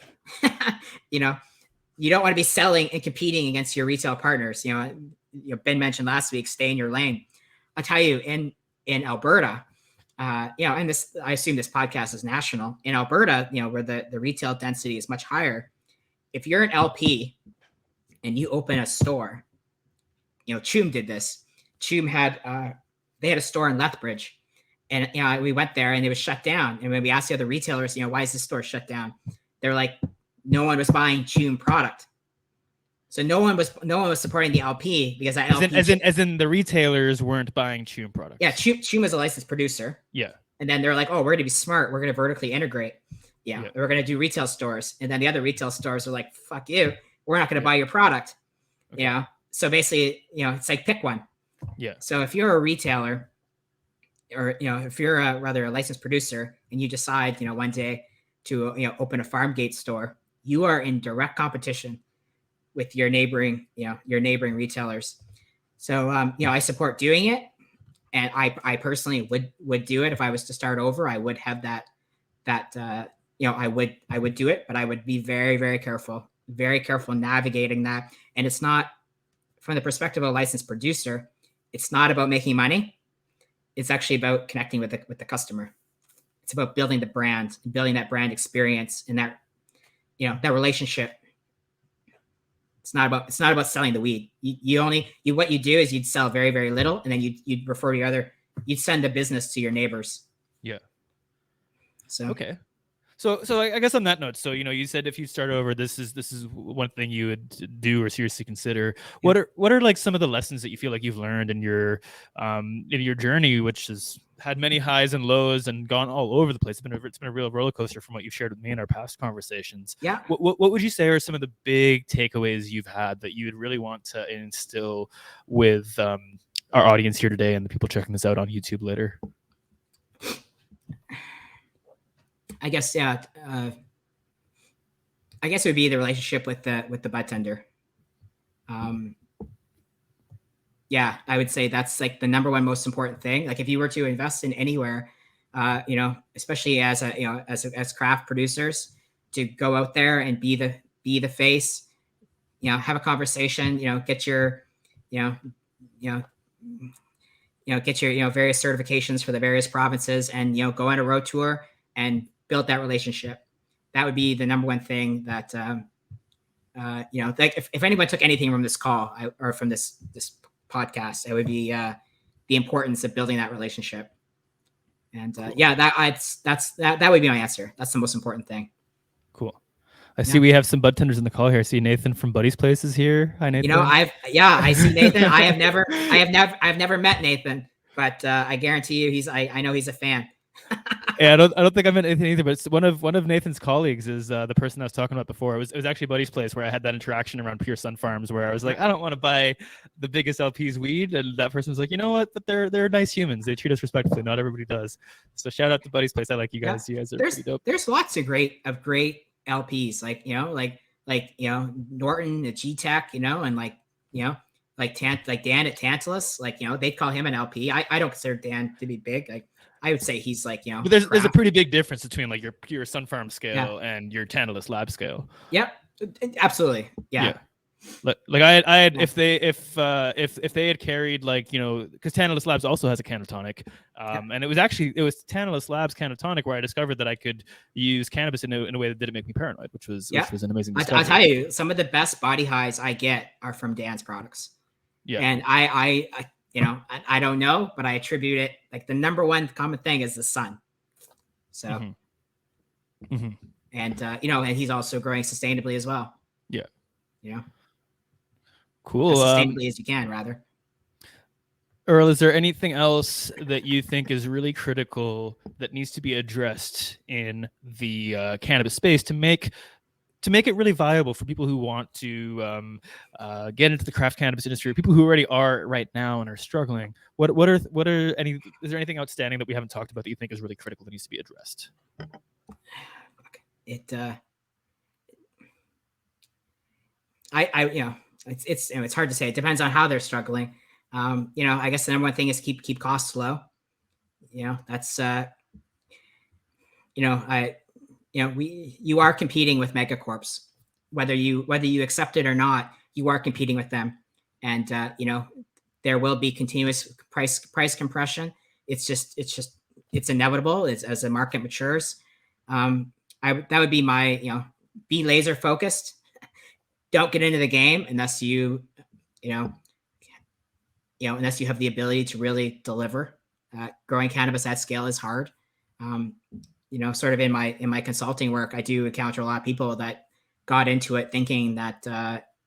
You don't want to be selling and competing against your retail partners. Ben mentioned last week, stay in your lane. I'll tell you, in Alberta, and this, I assume this podcast is national. In Alberta, where the retail density is much higher, if you're an LP and you open a store, Choom did this. Choom they had a store in Lethbridge, and we went there and it was shut down. And when we asked the other retailers, why is this store shut down? They're like, no one was buying Choom product. So no one was supporting the LP, because that as in the retailers weren't buying Choom product. Yeah, Choom is a licensed producer. Yeah. And then they're like, oh, we're going to be smart. We're going to vertically integrate. Yeah. We're going to do retail stores. And then the other retail stores are like, fuck you. We're not going to buy your product. Okay. So basically, it's like, pick one. Yeah. So if you're a retailer, or, if you're a licensed producer, and you decide, one day to, open a Farmgate store, you are in direct competition with your neighboring retailers. So, I support doing it. And I personally would do it if I was to start over. I would have that I would do it, but I would be very, very careful navigating that. And it's not, from the perspective of a licensed producer, it's not about making money. It's actually about connecting with the customer. It's about building the brand, building that brand experience, and that, that relationship. It's not about selling the weed. What you do is you'd sell very, very little, and then you'd refer to you'd send the business to your neighbors. Yeah. So okay. So I guess on that note, so you said if you start over, this is one thing you would do or seriously consider. Yeah. What are like some of the lessons that you feel like you've learned in your journey, which has had many highs and lows and gone all over the place? It's been a real roller coaster from what you've shared with me in our past conversations. Yeah. What would you say are some of the big takeaways you've had that you would really want to instill with our audience here today and the people checking this out on YouTube later? I guess, yeah. I guess it would be the relationship with the bud tender. Yeah, I would say that's like the number one most important thing. Like if you were to invest in anywhere, especially as as craft producers, to go out there and be the face, have a conversation, get your, you know, you know, get your, various certifications for the various provinces, and, go on a road tour and build that relationship. That would be the number one thing that, like if anyone took anything from this call or from this podcast, it would be the importance of building that relationship. And Cool. that would be my answer. That's the most important thing. Cool. I see we have some bud tenders in the call here. I see Nathan from Buddy's Place is here. Hi, Nathan. I see Nathan. I have never met Nathan, but I guarantee you I know he's a fan. Yeah, I don't think I met Nathan either, but one of Nathan's colleagues is the person I was talking about before. It was actually Buddy's Place where I had that interaction around Pure Sun Farms, where I was like, I don't want to buy the biggest LP's weed, and that person was like, you know what? But they're nice humans. They treat us respectfully. Not everybody does. So shout out to Buddy's Place. I like you guys. You guys are pretty dope. There's lots of great LPs, like Norton at G-Tech, and like Dan at Tantalus, they'd call him an LP. I don't consider Dan to be big. Like I would say he's like, but there's a pretty big difference between like your pure Sun Farm scale and your Tantalus lab scale. Yep, absolutely. Yeah. Like I had if they had carried because Tantalus Labs also has a cannatonic, and it was Tantalus Labs cannatonic where I discovered that I could use cannabis in a way that didn't make me paranoid, which was an amazing discovery. I'll tell you, some of the best body highs I get are from Dan's products. Yeah, and I I don't know, but I attribute it, like the number one common thing is the sun. So, and and he's also growing sustainably as well. Yeah. Cool. As sustainably as you can, rather. Earl, is there anything else that you think is really critical that needs to be addressed in the cannabis space to make it really viable for people who want to get into the craft cannabis industry, or people who already are right now and are struggling? Is there anything outstanding that we haven't talked about that you think is really critical that needs to be addressed? It's hard to say. It depends on how they're struggling. I guess the number one thing is keep costs low. That's you are competing with megacorps, whether you accept it or not. You are competing with them, and there will be continuous price compression. It's inevitable. As the market matures. That would be my be laser focused. Don't get into the game unless unless you have the ability to really deliver. Growing cannabis at scale is hard. Sort of in my consulting work, I do encounter a lot of people that got into it thinking that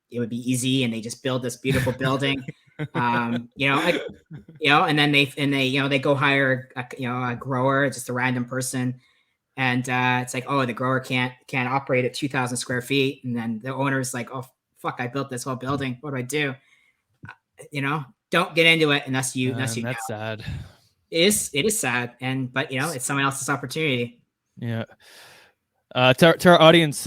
it would be easy, and they just build this beautiful building, and then they go hire a grower, just a random person. And it's like, oh, the grower can't operate at 2,000 square feet. And then the owner's like, oh, fuck, I built this whole building. What do I do? Don't get into it unless you that's sad. It is sad. But it's someone else's opportunity. Yeah. To our audience,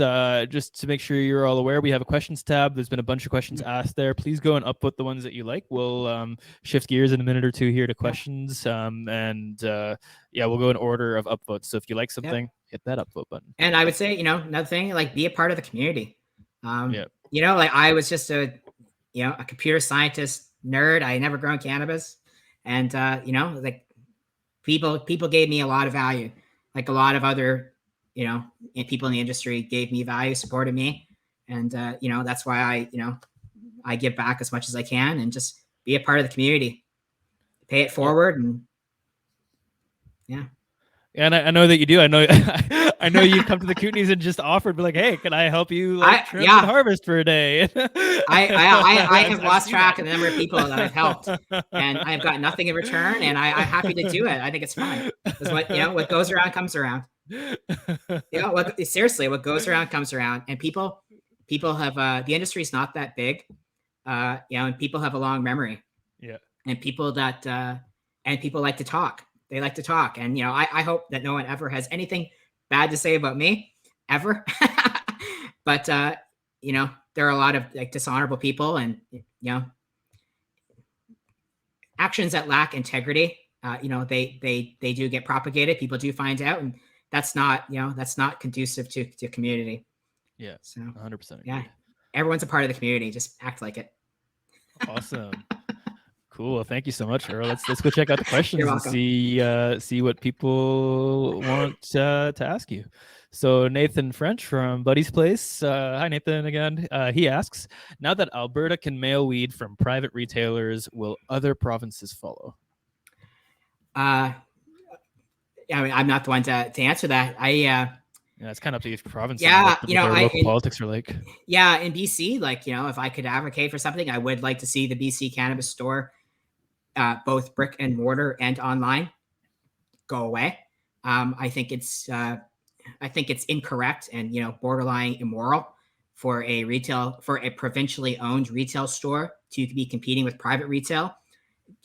just to make sure you're all aware, we have a questions tab. There's been a bunch of questions asked there. Please go and upvote the ones that you like. We'll shift gears in a minute or two here to questions. We'll go in order of upvotes. So if you like something, hit that upvote button. And I would say, another thing, like be a part of the community. I was just a computer scientist nerd. I had never grown cannabis. And, people gave me a lot of value. Like a lot of other people in the industry gave me value, supported me. And, that's why I give back as much as I can and just be a part of the community, pay it forward. And and I know that you do. I know I know you come to the Kootenays and just offered, but like, hey, can I help you trim and harvest for a day? I have lost track of the number of people that I've helped, and I've got nothing in return, and I'm happy to do it. I think it's fun. Because what goes around comes around. Seriously, what goes around comes around, and people have the industry's not that big, and people have a long memory. Yeah, and people like to talk. They like to talk, and I hope that no one ever has anything bad to say about me ever. but there are a lot of like dishonorable people, and actions that lack integrity. They do get propagated. People do find out, and that's not conducive to community. Yeah, So 100% agree. yeah, everyone's a part of the community. Just act like it. Awesome. Cool. Well, thank you so much, Earl. Let's go check out the questions and welcome. see what people want to ask you. So Nathan French from Buddy's Place. Hi Nathan again. He asks, now that Alberta can mail weed from private retailers, will other provinces follow? I mean, I'm not the one to answer that. Yeah, it's kind of up to each province and Yeah, what their local politics are like. Yeah, in BC, like, if I could advocate for something, I would like to see the BC cannabis store, both brick and mortar and online, go away. I think it's incorrect and borderline immoral for a provincially owned retail store to be competing with private retail.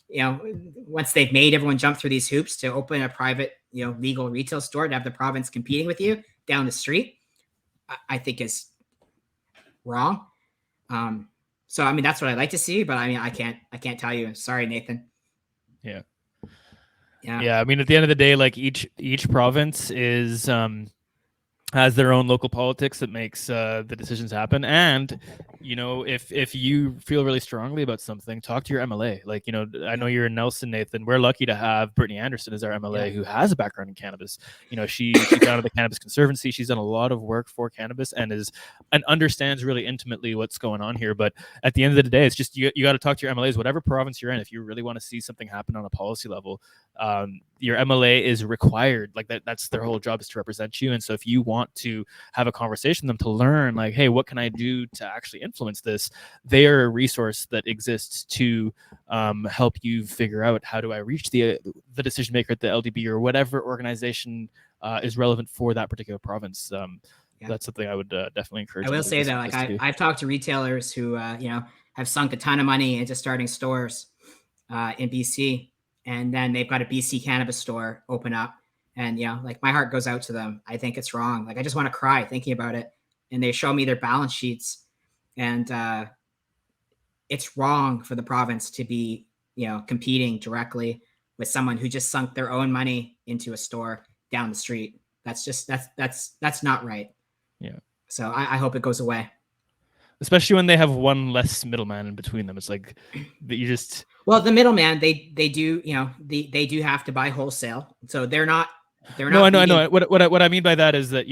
Once they've made everyone jump through these hoops to open a private, legal retail store to have the province competing with you down the street, I think is wrong. So I mean, that's what I'd like to see, but I mean, I can't tell you. Sorry, Nathan. Yeah. Yeah. I mean, at the end of the day, like each province is has their own local politics that makes the decisions happen. And if you feel really strongly about something, talk to your MLA. Like, I know you're in Nelson, Nathan. We're lucky to have Brittany Anderson as our MLA, who has a background in cannabis. She founded the Cannabis Conservancy. She's done a lot of work for cannabis and understands really intimately what's going on here. But at the end of the day, it's just you got to talk to your MLAs, whatever province you're in. If you really want to see something happen on a policy level, your MLA is required. Like that's their whole job, is to represent you. And so if you want to have a conversation with them to learn, like, hey, what can I do to actually influence this? They are a resource that exists to help you figure out, how do I reach the decision maker at the LDB or whatever organization is relevant for that particular province. That's something I would definitely encourage. I will say that, like, I've talked to retailers who have sunk a ton of money into starting stores in BC, and then they've got a BC cannabis store open up, and like, my heart goes out to them. I think it's wrong. Like, I just want to cry thinking about it. And they show me their balance sheets, and it's wrong for the province to be competing directly with someone who just sunk their own money into a store down the street. That's not right. Yeah. So I hope it goes away. Especially when they have one less middleman in between them. It's like you just the middleman, they do they do have to buy wholesale, so they're not. No, I know. What I mean by that is that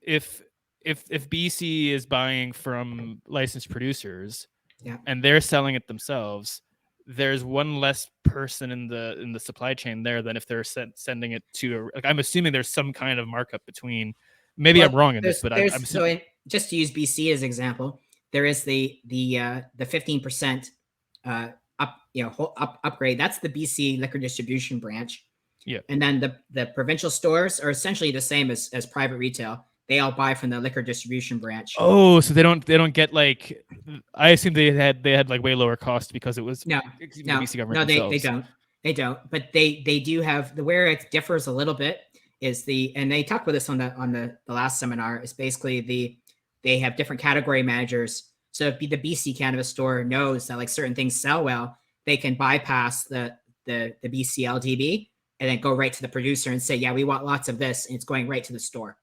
if BC is buying from licensed producers, and they're selling it themselves, there's one less person in the supply chain there than if they're sending it to I'm assuming there's some kind of markup between. Maybe I'm wrong in this, but I'm so just to use BC as example, there is the 15% upgrade. That's the BC liquor distribution branch. Yeah. And then the provincial stores are essentially the same as private retail. They all buy from the liquor distribution branch. Oh, so they don't get like, I assume they had like way lower cost because it was the BC government. No, they don't. But they do have where it differs a little bit is and they talked about this on the last seminar, is basically they have different category managers. So if the BC cannabis store knows that like certain things sell well, they can bypass the BC LDB and then go right to the producer and say, yeah, we want lots of this, and it's going right to the store.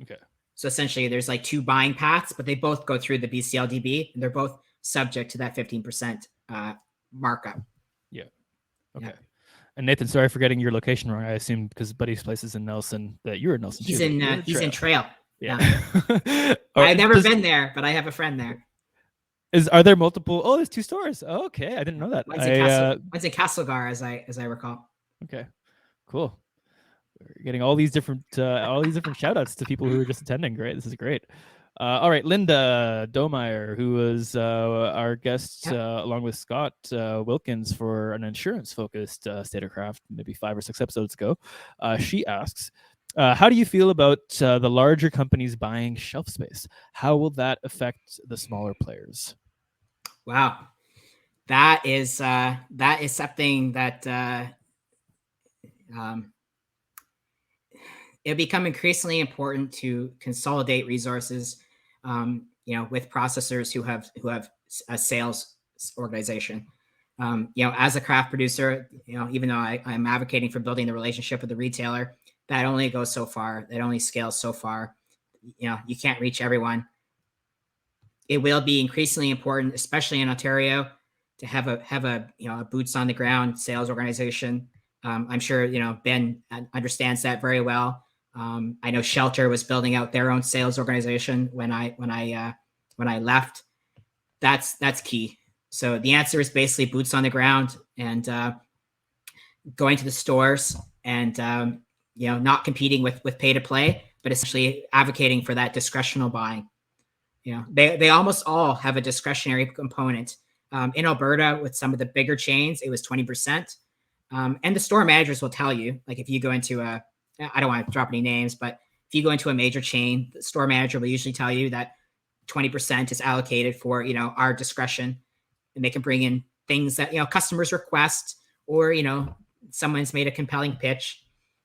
Okay. So essentially there's like two buying paths, but they both go through the BC LDB, and they're both subject to that 15% markup. Yeah. Okay. Yeah. And Nathan, sorry for getting your location wrong. I assumed because Buddy's Place is in Nelson that you're in Nelson. He's in Trail. Yeah. I've never been there, but I have a friend there. Are there multiple? Oh, there's two stores. Oh, okay, I didn't know that. One's in Castlegar, as I recall. Okay, cool. We're getting all these different shout outs to people who are just attending. Great, this is great. All right, Linda Domeyer, who was our guest along with Scott Wilkins for an insurance-focused CertiCraft maybe 5 or 6 episodes ago. She asks, how do you feel about the larger companies buying shelf space? How will that affect the smaller players? Wow, that is something that it'll become increasingly important to consolidate resources, with processors who have a sales organization. As a craft producer, even though I'm advocating for building the relationship with the retailer, that only goes so far. That only scales so far. You can't reach everyone. It will be increasingly important, especially in Ontario, to have a boots on the ground sales organization. I'm sure Ben understands that very well. I know Shelter was building out their own sales organization when I left. That's key. So the answer is basically boots on the ground and going to the stores and not competing with pay to play, but essentially advocating for that discretional buying. They almost all have a discretionary component. In Alberta, with some of the bigger chains, it was 20%. And the store managers will tell you, like if you go into I don't want to drop any names, but if you go into a major chain, the store manager will usually tell you that 20% is allocated for, our discretion, and they can bring in things that, customers request, or, someone's made a compelling pitch.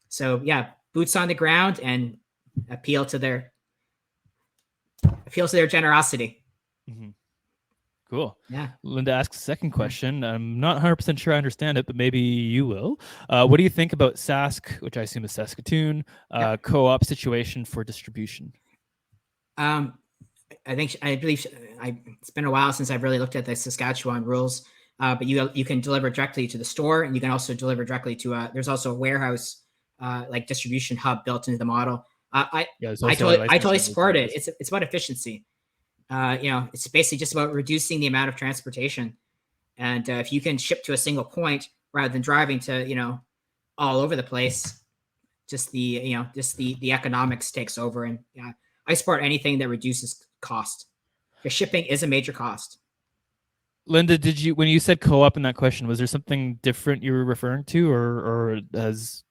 So yeah, boots on the ground and appeal to their generosity. Mm-hmm. Cool. Yeah. Linda asks a second question. I'm not 100% sure I understand it, but maybe you will. What do you think about Sask, which I assume is Saskatoon, co-op situation for distribution? I believe it's been a while since I've really looked at the Saskatchewan rules, but you can deliver directly to the store, and you can also deliver directly to there's also a warehouse like distribution hub built into the model. I totally support it. It's about efficiency. It's basically just about reducing the amount of transportation. And if you can ship to a single point rather than driving to, all over the place, just the economics takes over. And I support anything that reduces cost, because shipping is a major cost. Linda, when you said co-op in that question, was there something different you were referring to, or has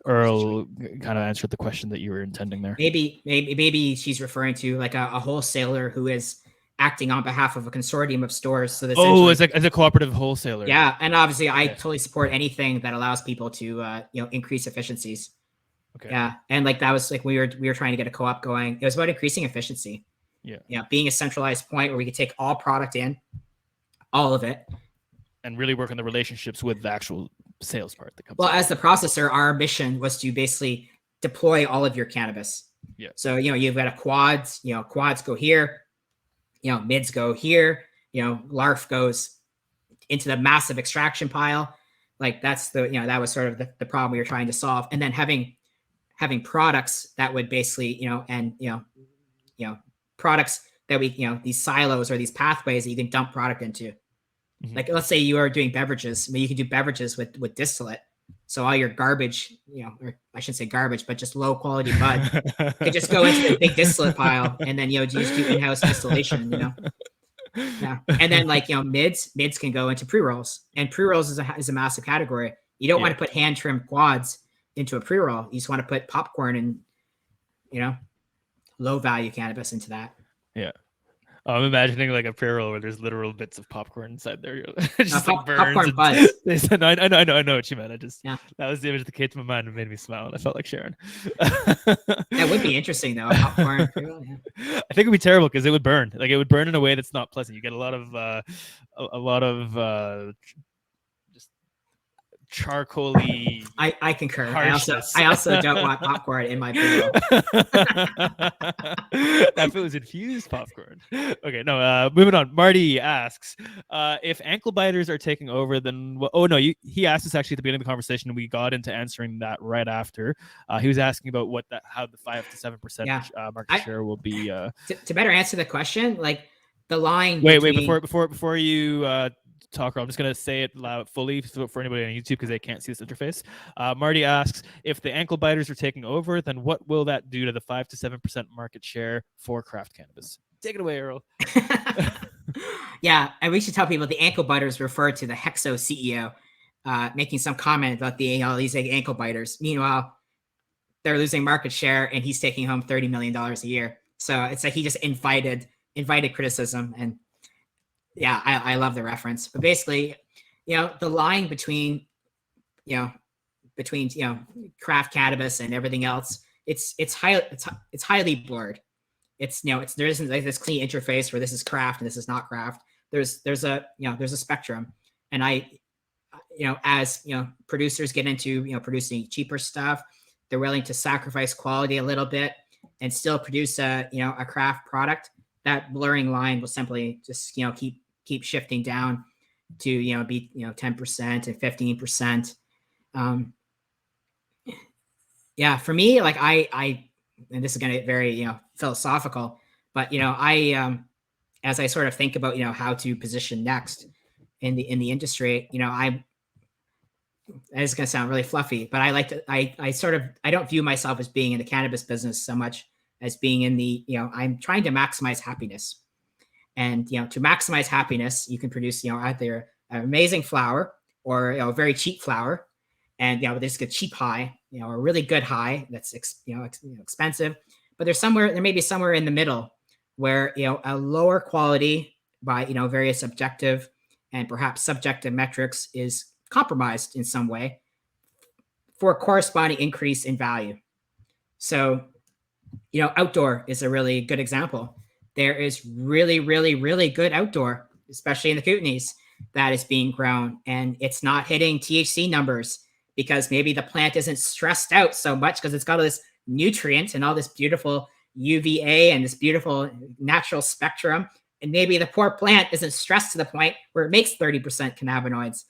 Earl kind of answered the question that you were intending there? Maybe she's referring to like a wholesaler who is acting on behalf of a consortium of stores. So as a cooperative wholesaler. Yeah, and obviously I totally support anything that allows people to increase efficiencies. Okay. Yeah, and like that was like we were trying to get a co-op going. It was about increasing efficiency. Yeah, being a centralized point where we could take all product in, all of it, and really work on the relationships with the actual sales part that comes. Well, as the processor, our mission was to basically deploy all of your cannabis. Yeah. So you've got a quads. Quads go here. Mids go here. LARF goes into the massive extraction pile. Like that's that was sort of the problem we were trying to solve. And then having products that would basically products that we these silos or these pathways that you can dump product into. Mm-hmm. Like let's say you are doing beverages. I mean, you can do beverages with distillate. So all your garbage, or I shouldn't say garbage, but just low quality bud, could just go into the big distillate pile, and then just do in-house distillation. Yeah, and then like mids can go into pre-rolls, and pre-rolls is a massive category. You don't want to put hand trimmed quads into a pre-roll. You just want to put popcorn and low value cannabis into that. Yeah. I'm imagining like a pre-roll where there's literal bits of popcorn inside there. Just like burns. Popcorn buds. I know what you meant. That was the image that came to my mind and made me smile. And I felt like sharing. That would be interesting though. Popcorn pre-roll, yeah. I think it would be terrible because it would burn. Like it would burn in a way that's not pleasant. You get a lot of just charcoaly. I concur. I also don't want popcorn in my pre-roll. If it was infused popcorn. Okay, no. Moving on. Marty asks if ankle biters are taking over. Then he asked us actually at the beginning of the conversation, and we got into answering that right after. He was asking about how the 5 to 7% market share will be. To better answer the question, like the line. Wait, before you. Talker, I'm just going to say it loud fully for anybody on YouTube because they can't see this interface. Marty asks, if the ankle biters are taking over, then what will that do to the 5 to 7% market share for craft cannabis? Take it away, Earl. Yeah, and we should tell people the ankle biters refer to the Hexo CEO making some comment about these ankle biters. Meanwhile, they're losing market share and he's taking home $30 million a year. So it's like he just invited criticism. And yeah, I love the reference. But basically, the line between, between craft cannabis and everything else, it's highly blurred. There isn't like this clean interface where this is craft and this is not craft. There's a spectrum, and as producers get into producing cheaper stuff, they're willing to sacrifice quality a little bit and still produce a craft product. That blurring line will simply just keep shifting down to be 10% and 15%. Yeah, for me, like I and this is going to get very philosophical, but I as I sort of think about how to position next in the industry, it's going to sound really fluffy, but I like to I don't view myself as being in the cannabis business so much as being in the I'm trying to maximize happiness. And to maximize happiness, you can produce either an amazing flower or a very cheap flower, and there's a cheap high, a really good high that's expensive, but there may be somewhere in the middle where a lower quality by various objective and perhaps subjective metrics is compromised in some way for a corresponding increase in value. So outdoor is a really good example. There is really, really, really good outdoor, especially in the Kootenays, that is being grown, and it's not hitting THC numbers because maybe the plant isn't stressed out so much because it's got all this nutrient and all this beautiful UVA and this beautiful natural spectrum. And maybe the poor plant isn't stressed to the point where it makes 30% cannabinoids,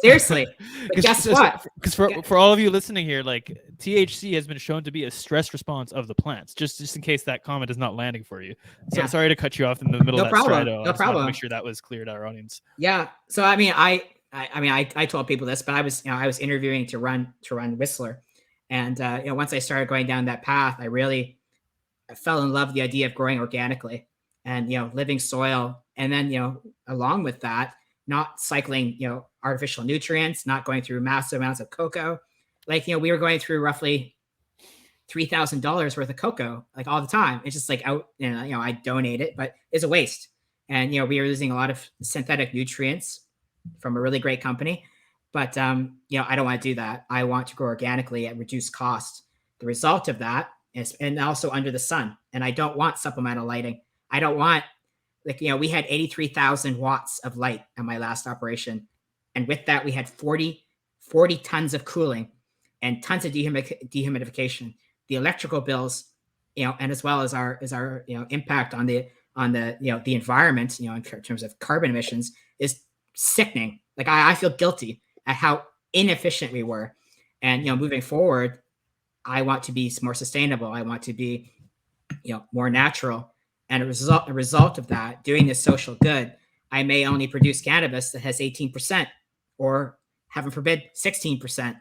Seriously. But guess what? Because for all of you listening here, like THC has been shown to be a stress response of the plants, just in case that comment is not landing for you. So Yeah. Sorry to cut you off in the middle of that strato. No problem. To make sure that was clear to our audience. Yeah. So, I mean, I told people this, but I was interviewing to run Whistler. And, once I started going down that path, I fell in love with the idea of growing organically and, living soil. And then, along with that, not cycling, artificial nutrients, not going through massive amounts of cocoa. Like, we were going through roughly $3,000 worth of cocoa, like all the time. It's just like out, I donate it, but it's a waste. And, we were using a lot of synthetic nutrients from a really great company. But, I don't want to do that. I want to grow organically at reduced cost. The result of that is, and also under the sun. And I don't want supplemental lighting. I don't want, we had 83,000 watts of light at my last operation. And with that, we had 40 tons of cooling and tons of dehumidification. The electrical bills, and as well as our impact on the environment, in terms of carbon emissions is sickening. Like I feel guilty at how inefficient we were. And, moving forward, I want to be more sustainable. I want to be, more natural. And a result of that, doing this social good, I may only produce cannabis that has 18% or, heaven forbid, 16%.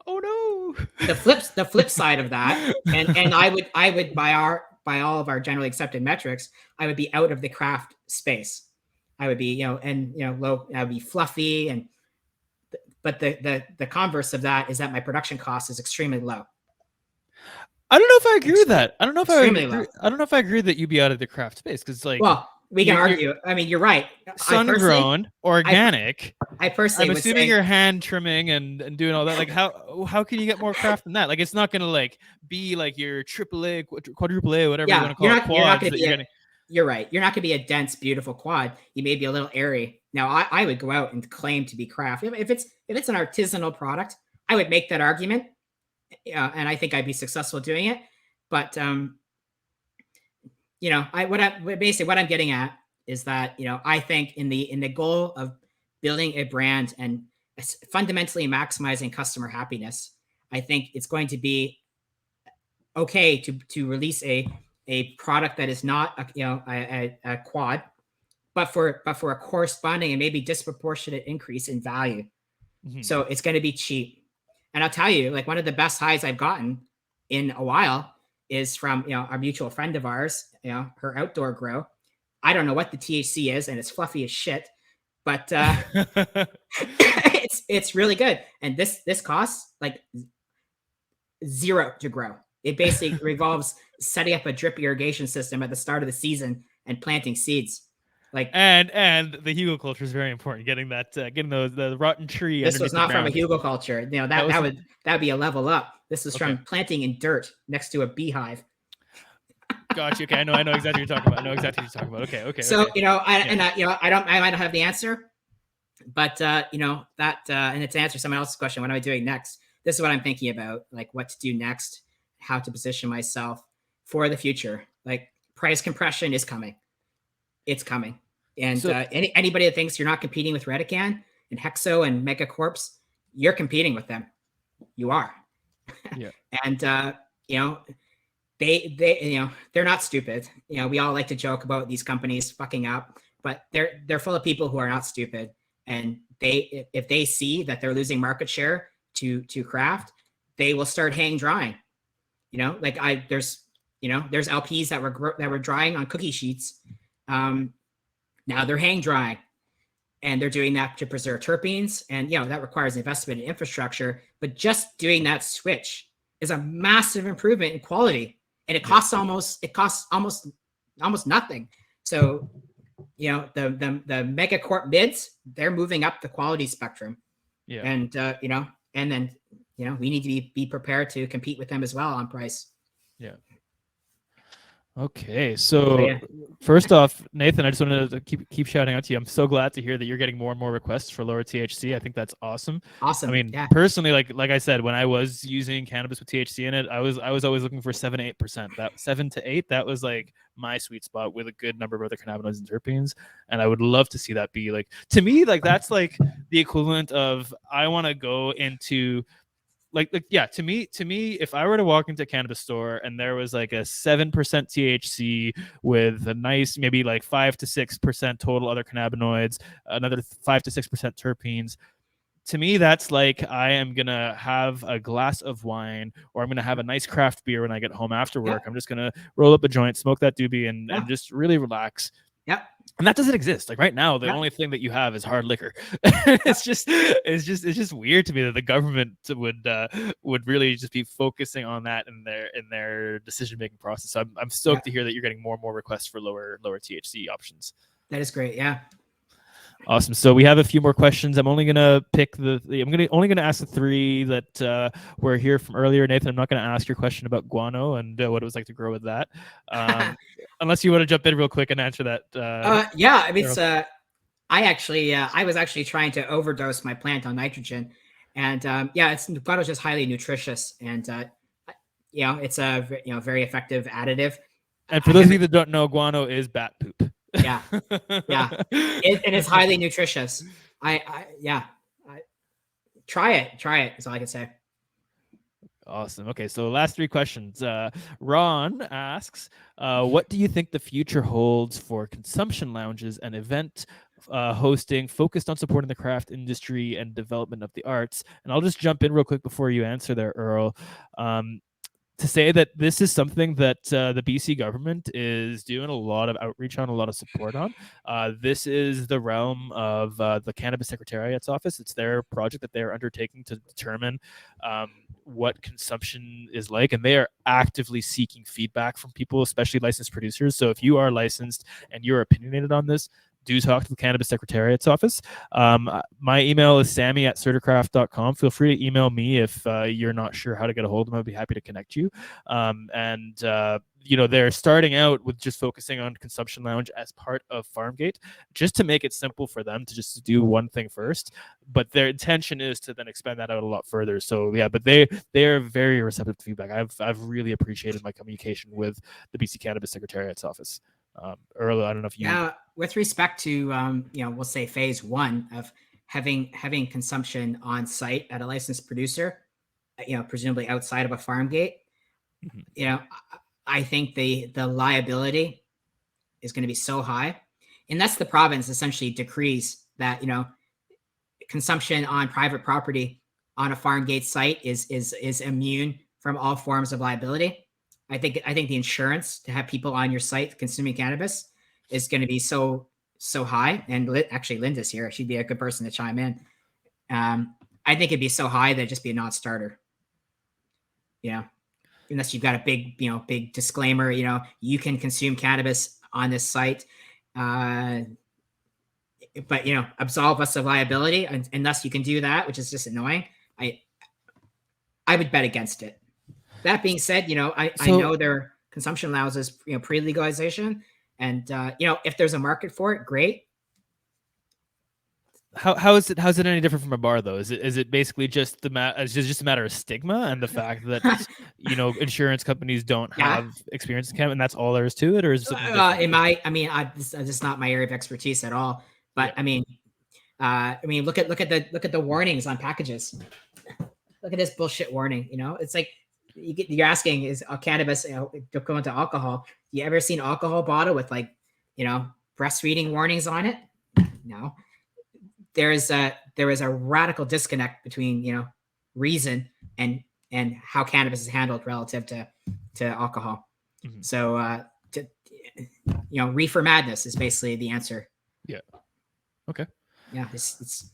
Oh no. The flip side of that, and I would by all of our generally accepted metrics, I would be out of the craft space. I would be, low, I would be fluffy, but the converse of that is that my production cost is extremely low. I don't know if I agree with that. I don't know if I agree that you'd be out of the craft space because, like, well, we can argue. I mean, you're right. Sun-grown, organic. I personally, I'm assuming you're hand trimming and doing all that. Like, how can you get more craft than that? Like, it's not gonna be like your AAA, quadruple A, whatever you want to call it. You're not gonna be. You're right. You're not gonna be a dense, beautiful quad. You may be a little airy. Now, I would go out and claim to be craft. If it's an artisanal product, I would make that argument. And I think I'd be successful doing it. But what I'm getting at is that I think in the goal of building a brand and fundamentally maximizing customer happiness, I think it's going to be okay to release a product that is not a quad, but for a corresponding and maybe disproportionate increase in value. Mm-hmm. So it's going to be cheap. And I'll tell you, like, one of the best highs I've gotten in a while is from, a mutual friend of ours, her outdoor grow. I don't know what the THC is, and it's fluffy as shit, but it's really good. And this costs like $0 to grow. It basically revolves setting up a drip irrigation system at the start of the season and planting seeds. Like, and the hugel culture is very important. Getting the rotten tree this was underneath the not from a ground. hugel culture. You know, That was that'd be a level up. This is okay. from planting in dirt next to a beehive. Gotcha. Okay, I know exactly what you're talking about. Okay. So, you know, Yeah. I might not have the answer, but you know, that and it's to answer someone else's question, what am I doing next? This is what I'm thinking about, like what to do next, how to position myself for the future. Like, price compression is coming. It's coming. And So anybody that thinks you're not competing with Redican and Hexo and Megacorps, you're competing with them. You are. yeah. And you know, they you know, they're not stupid. You know, we all like to joke about these companies fucking up, but they're full of people who are not stupid. And they, if they see that they're losing market share to craft, they will start hang drying. You know, like there's LPs that were drying on cookie sheets. Now they're hang drying, and they're doing that to preserve terpenes. And you know, that requires investment in infrastructure, but just doing that switch is a massive improvement in quality, and it costs almost nothing. So, you know, the megacorp mids, they're moving up the quality spectrum. Yeah. And you know, and then, you know, we need to be prepared to compete with them as well on price. Yeah. Okay, so first off, Nathan, I just wanted to keep shouting out to you. I'm so glad to hear that you're getting more and more requests for lower THC. I think that's awesome. Awesome. I mean, personally, like I said, when I was using cannabis with THC in it, I was always looking for 7 to 8%. That 7 to 8, that was like my sweet spot with a good number of other cannabinoids and terpenes. And I would love to see that be like, to me, like that's like the equivalent of, I want to go into to me, if I were to walk into a cannabis store and there was like a 7% THC with a nice maybe like 5 to 6% total other cannabinoids, another 5 to 6% terpenes, to me that's like I am gonna have a glass of wine, or I'm gonna have a nice craft beer when I get home after work. I'm just gonna roll up a joint, smoke that doobie, and just really relax. Yep. And that doesn't exist. Like right now, the only thing that you have is hard liquor. It's just weird to me that the government would really just be focusing on that in their decision making process. So I'm stoked to hear that you're getting more and more requests for lower THC options. That is great. Yeah. Awesome. So we have a few more questions. I'm only gonna pick only gonna ask the three that were here from earlier. Nathan, I'm not gonna ask your question about guano and what it was like to grow with that, unless you want to jump in real quick and answer that. Yeah, I mean, it's I was actually trying to overdose my plant on nitrogen, and guano is just highly nutritious, and you know, it's a very effective additive. And for those of you that don't know, guano is bat poop. Yeah. And it's highly nutritious. Try it is all I can say. Awesome. Okay, so the last three questions. Ron asks, what do you think the future holds for consumption lounges and event hosting focused on supporting the craft industry and development of the arts? And I'll just jump in real quick before you answer there, Earl. To say that this is something that the BC government is doing a lot of outreach on, a lot of support on. This is the realm of the Cannabis Secretariat's office. It's their project that they're undertaking to determine what consumption is like, and they are actively seeking feedback from people, especially licensed producers. So if you are licensed and you're opinionated on this, do talk to the Cannabis Secretariat's office. My email is sammy@CertiCraft.com. Feel free to email me if you're not sure how to get a hold of them. I'd be happy to connect you. You know, they're starting out with just focusing on Consumption Lounge as part of Farmgate, just to make it simple for them to just do one thing first. But their intention is to then expand that out a lot further. So yeah, but they are very receptive to feedback. I've really appreciated my communication with the BC Cannabis Secretariat's office. Earl, I don't know if you. Yeah, with respect to we'll say phase one of having consumption on site at a licensed producer, presumably outside of a farm gate. I think the liability is going to be so high, unless the province essentially decrees that consumption on private property on a farm gate site is immune from all forms of liability. I think the insurance to have people on your site consuming cannabis is going to be so high. And actually, Linda's here; she'd be a good person to chime in. I think it'd be so high that it'd just be a non-starter. Unless you've got a big disclaimer. You can consume cannabis on this site. but absolve us of liability, unless you can do that, which is just annoying. I would bet against it. That being said, I know there are consumption allowances, pre-legalization, and if there's a market for it, great. How's it any different from a bar though? Is it basically just just a matter of stigma and the fact that insurance companies don't have experience in cannabis, and that's all there is to it, or is it something different? This is not my area of expertise at all, but I mean, look at the warnings on packages. Look at this bullshit warning. It's like you're asking, is cannabis going to alcohol? You ever seen alcohol bottle with breastfeeding warnings on it? No. There is a radical disconnect between reason and how cannabis is handled relative to alcohol. Mm-hmm. So reefer madness is basically the answer. Yeah. Okay. Yeah, it's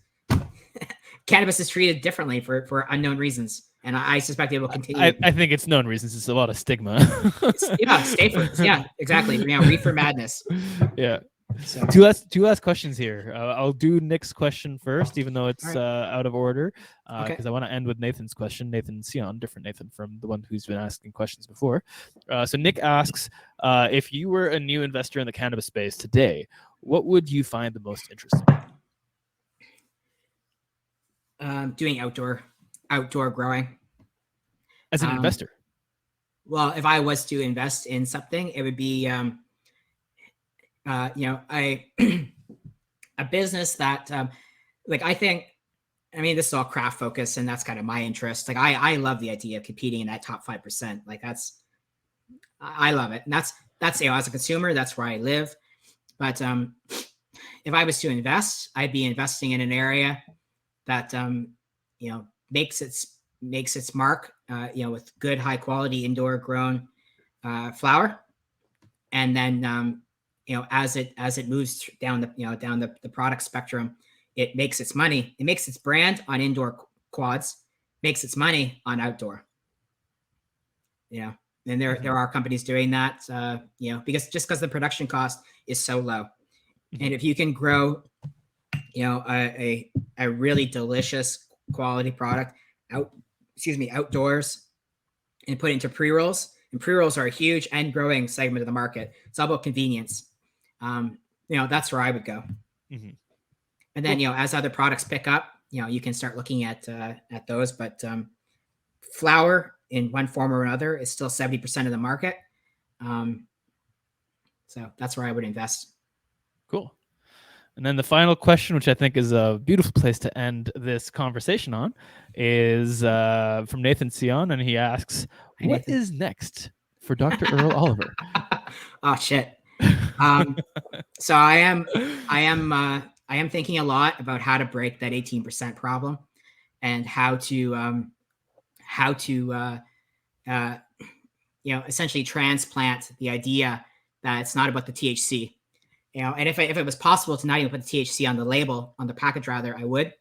cannabis is treated differently for unknown reasons, and I suspect it will continue. I think it's known reasons. It's a lot of stigma. Yeah, exactly. Reefer madness. Yeah. So. Two last questions here. I'll do Nick's question first, even though it's out of order, because I want to end with Nathan's question. Nathan Sion, different Nathan from the one who's been asking questions before. So Nick asks, if you were a new investor in the cannabis space today, what would you find the most interesting? Doing outdoor growing. As an investor? Well, if I was to invest in something, it would be a business that this is all craft focused, and that's kind of my interest. I love the idea of competing in that top 5%. I love it. And that's as a consumer, that's where I live. But if I was to invest, I'd be investing in an area that makes its mark with good high quality indoor grown flower, and then as it moves down the product spectrum, it makes its money. It makes its brand on indoor quads, makes its money on outdoor. And there are companies doing that, because the production cost is so low. And if you can grow, a really delicious quality product outdoors, and put it into pre-rolls, and pre-rolls are a huge and growing segment of the market. It's all about convenience. That's where I would go. Mm-hmm. And then, as other products pick up, you can start looking at those, but flower in one form or another is still 70% of the market. So that's where I would invest. Cool. And then the final question, which I think is a beautiful place to end this conversation on, is from Nathan Sion, and he asks, "What is next for Dr. Earl Oliver?" Oh shit. So I am thinking a lot about how to break that 18% problem, and how to essentially transplant the idea that it's not about the THC. And if it was possible to not even put the THC on the label, on the package rather, I would.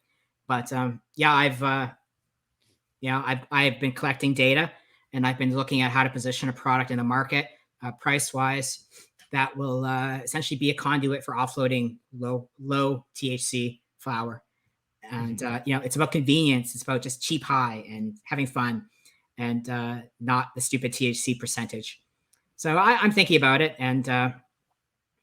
But I've been collecting data, and I've been looking at how to position a product in the market, price wise, that will essentially be a conduit for offloading low THC flower. And it's about convenience. It's about just cheap high and having fun, and not the stupid THC percentage. So I'm thinking about it, and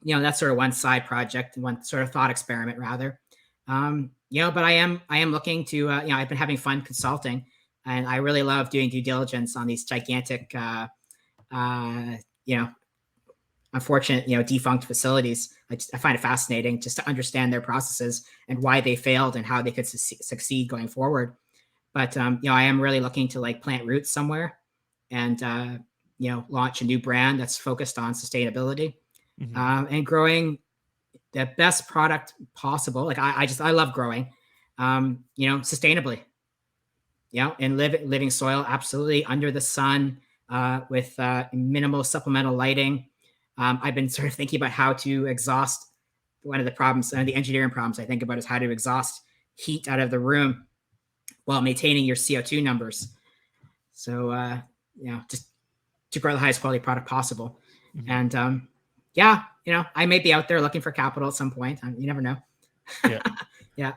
that's sort of one side project, one sort of thought experiment rather. But I am looking to, I've been having fun consulting, and I really love doing due diligence on these gigantic, unfortunate, defunct facilities. I find it fascinating just to understand their processes and why they failed and how they could succeed going forward. But, I am really looking to plant roots somewhere, and, launch a new brand that's focused on sustainability. Mm-hmm. And growing the best product possible. I love growing, sustainably, in living soil, absolutely under the sun, with minimal supplemental lighting. I've been sort of thinking about how to exhaust. One of the problems, the engineering problems I think about, is how to exhaust heat out of the room while maintaining your CO2 numbers. So, just to grow the highest quality product possible. Mm-hmm. And, I may be out there looking for capital at some point. You never know. Yeah. Yeah.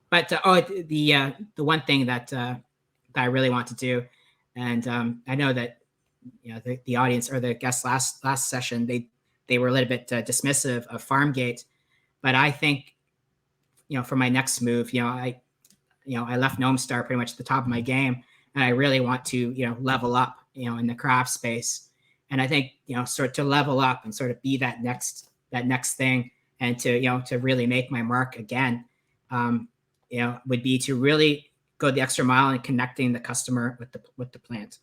But the one thing that I really want to do, and I know that the audience or the guests last session, they were a little bit dismissive of Farmgate, but I think for my next move, I left Gnome Star pretty much at the top of my game, and I really want to level up in the craft space, and I think sort of to level up and sort of be that next thing, and to really make my mark again, would be to really go the extra mile in connecting the customer with the plant.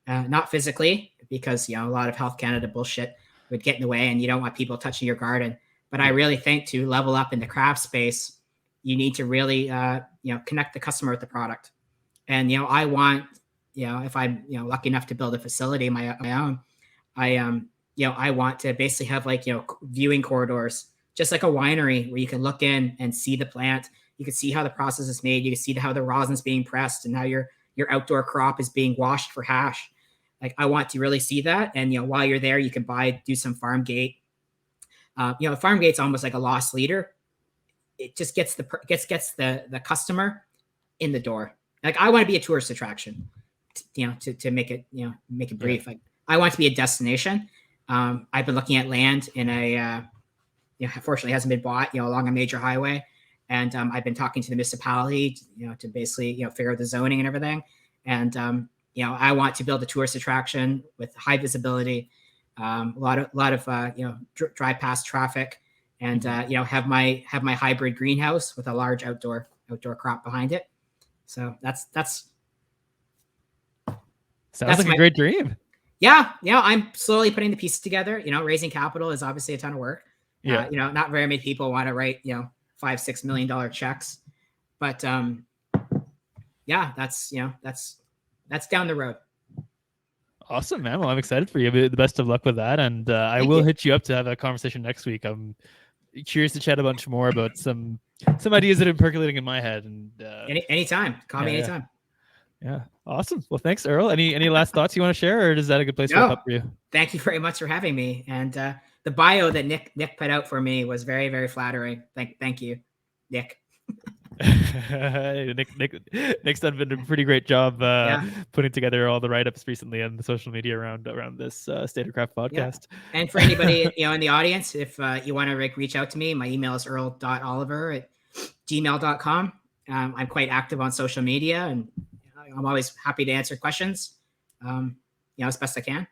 Not physically, because a lot of Health Canada bullshit would get in the way, and you don't want people touching your garden. But I really think to level up in the craft space, you need to really connect the customer with the product. And I want if I'm lucky enough to build a facility of my own, I want to basically have like viewing corridors, just like a winery, where you can look in and see the plant. You can see how the process is made. You can see how the rosin's being pressed, and how your outdoor crop is being washed for hash. Like, I want to really see that. And while you're there, you can do some Farmgate. Farmgate's almost like a loss leader. It just gets the customer in the door. Like, I want to be a tourist attraction, to make it brief. Like, I want to be a destination. I've been looking at land in a fortunately hasn't been bought along a major highway, and I've been talking to the municipality to basically figure out the zoning and everything. And I want to build a tourist attraction with high visibility, a lot of drive past traffic, and have my hybrid greenhouse with a large outdoor crop behind it. So that's sounds like a great dream. Yeah, I'm slowly putting the pieces together. Raising capital is obviously a ton of work. Yeah. Not very many people want to write $5-6 million checks, but that's down the road. Awesome, man. Well, I'm excited for you. The best of luck with that, and I will hit you up to have a conversation next week. I'm curious to chat a bunch more about some ideas that are percolating in my head. And anytime, call me anytime. Yeah, awesome. Well, thanks, Earl. Any last thoughts you want to share, or is that a good place to wrap up for you? Thank you very much for having me. And the bio that Nick put out for me was very, very flattering. Thank you, Nick. Nick's done a pretty great job putting together all the write-ups recently on the social media around this CertiCraft podcast. Yeah. And for anybody in the audience, if you want to reach out to me, my email is earl.oliver@gmail.com. I'm quite active on social media, and I'm always happy to answer questions as best I can.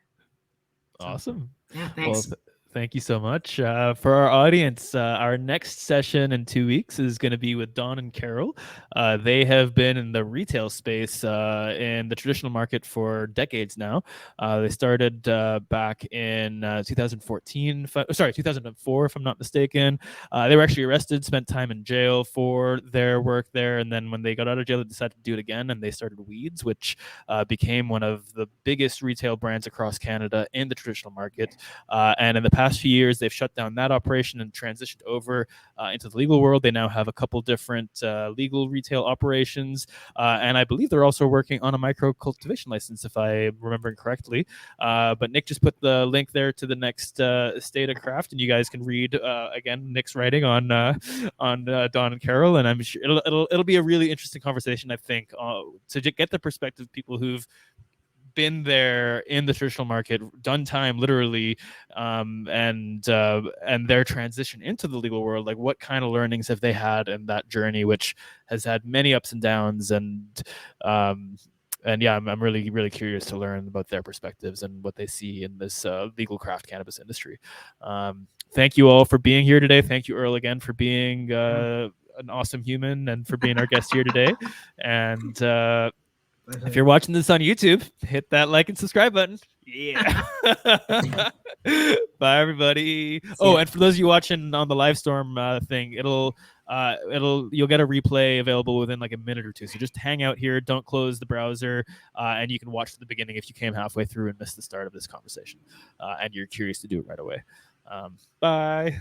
Awesome. Yeah, thanks. Well, thank you so much. For our audience, our next session in 2 weeks is going to be with Don and Carol. They have been in the retail space in the traditional market for decades now. They started back in 2004, if I'm not mistaken. They were actually arrested, spent time in jail for their work there, and then when they got out of jail, they decided to do it again, and they started Weeds, which became one of the biggest retail brands across Canada in the traditional market. And in the past few years, they've shut down that operation and transitioned over into the legal world. They now have a couple different legal retail operations, and I believe they're also working on a micro cultivation license, if I'm remembering correctly. But Nick just put the link there to the next State of Craft, and you guys can read again Nick's writing on Don and Carol, and I'm sure it'll be a really interesting conversation, I think, to get the perspective of people who've been there in the traditional market, done time literally, and their transition into the legal world. Like, what kind of learnings have they had in that journey, which has had many ups and downs, and yeah, I'm really, really curious to learn about their perspectives and what they see in this legal craft cannabis industry. Thank you all for being here today. Thank you, Earl, again, for being an awesome human and for being our guest here today. And if you're watching this on YouTube, hit that like and subscribe button. Yeah. Bye, everybody. Oh, and for those of you watching on the live storm thing, you'll get a replay available within like a minute or two. So just hang out here, don't close the browser, and you can watch to the beginning if you came halfway through and missed the start of this conversation, and you're curious to do it right away. Bye.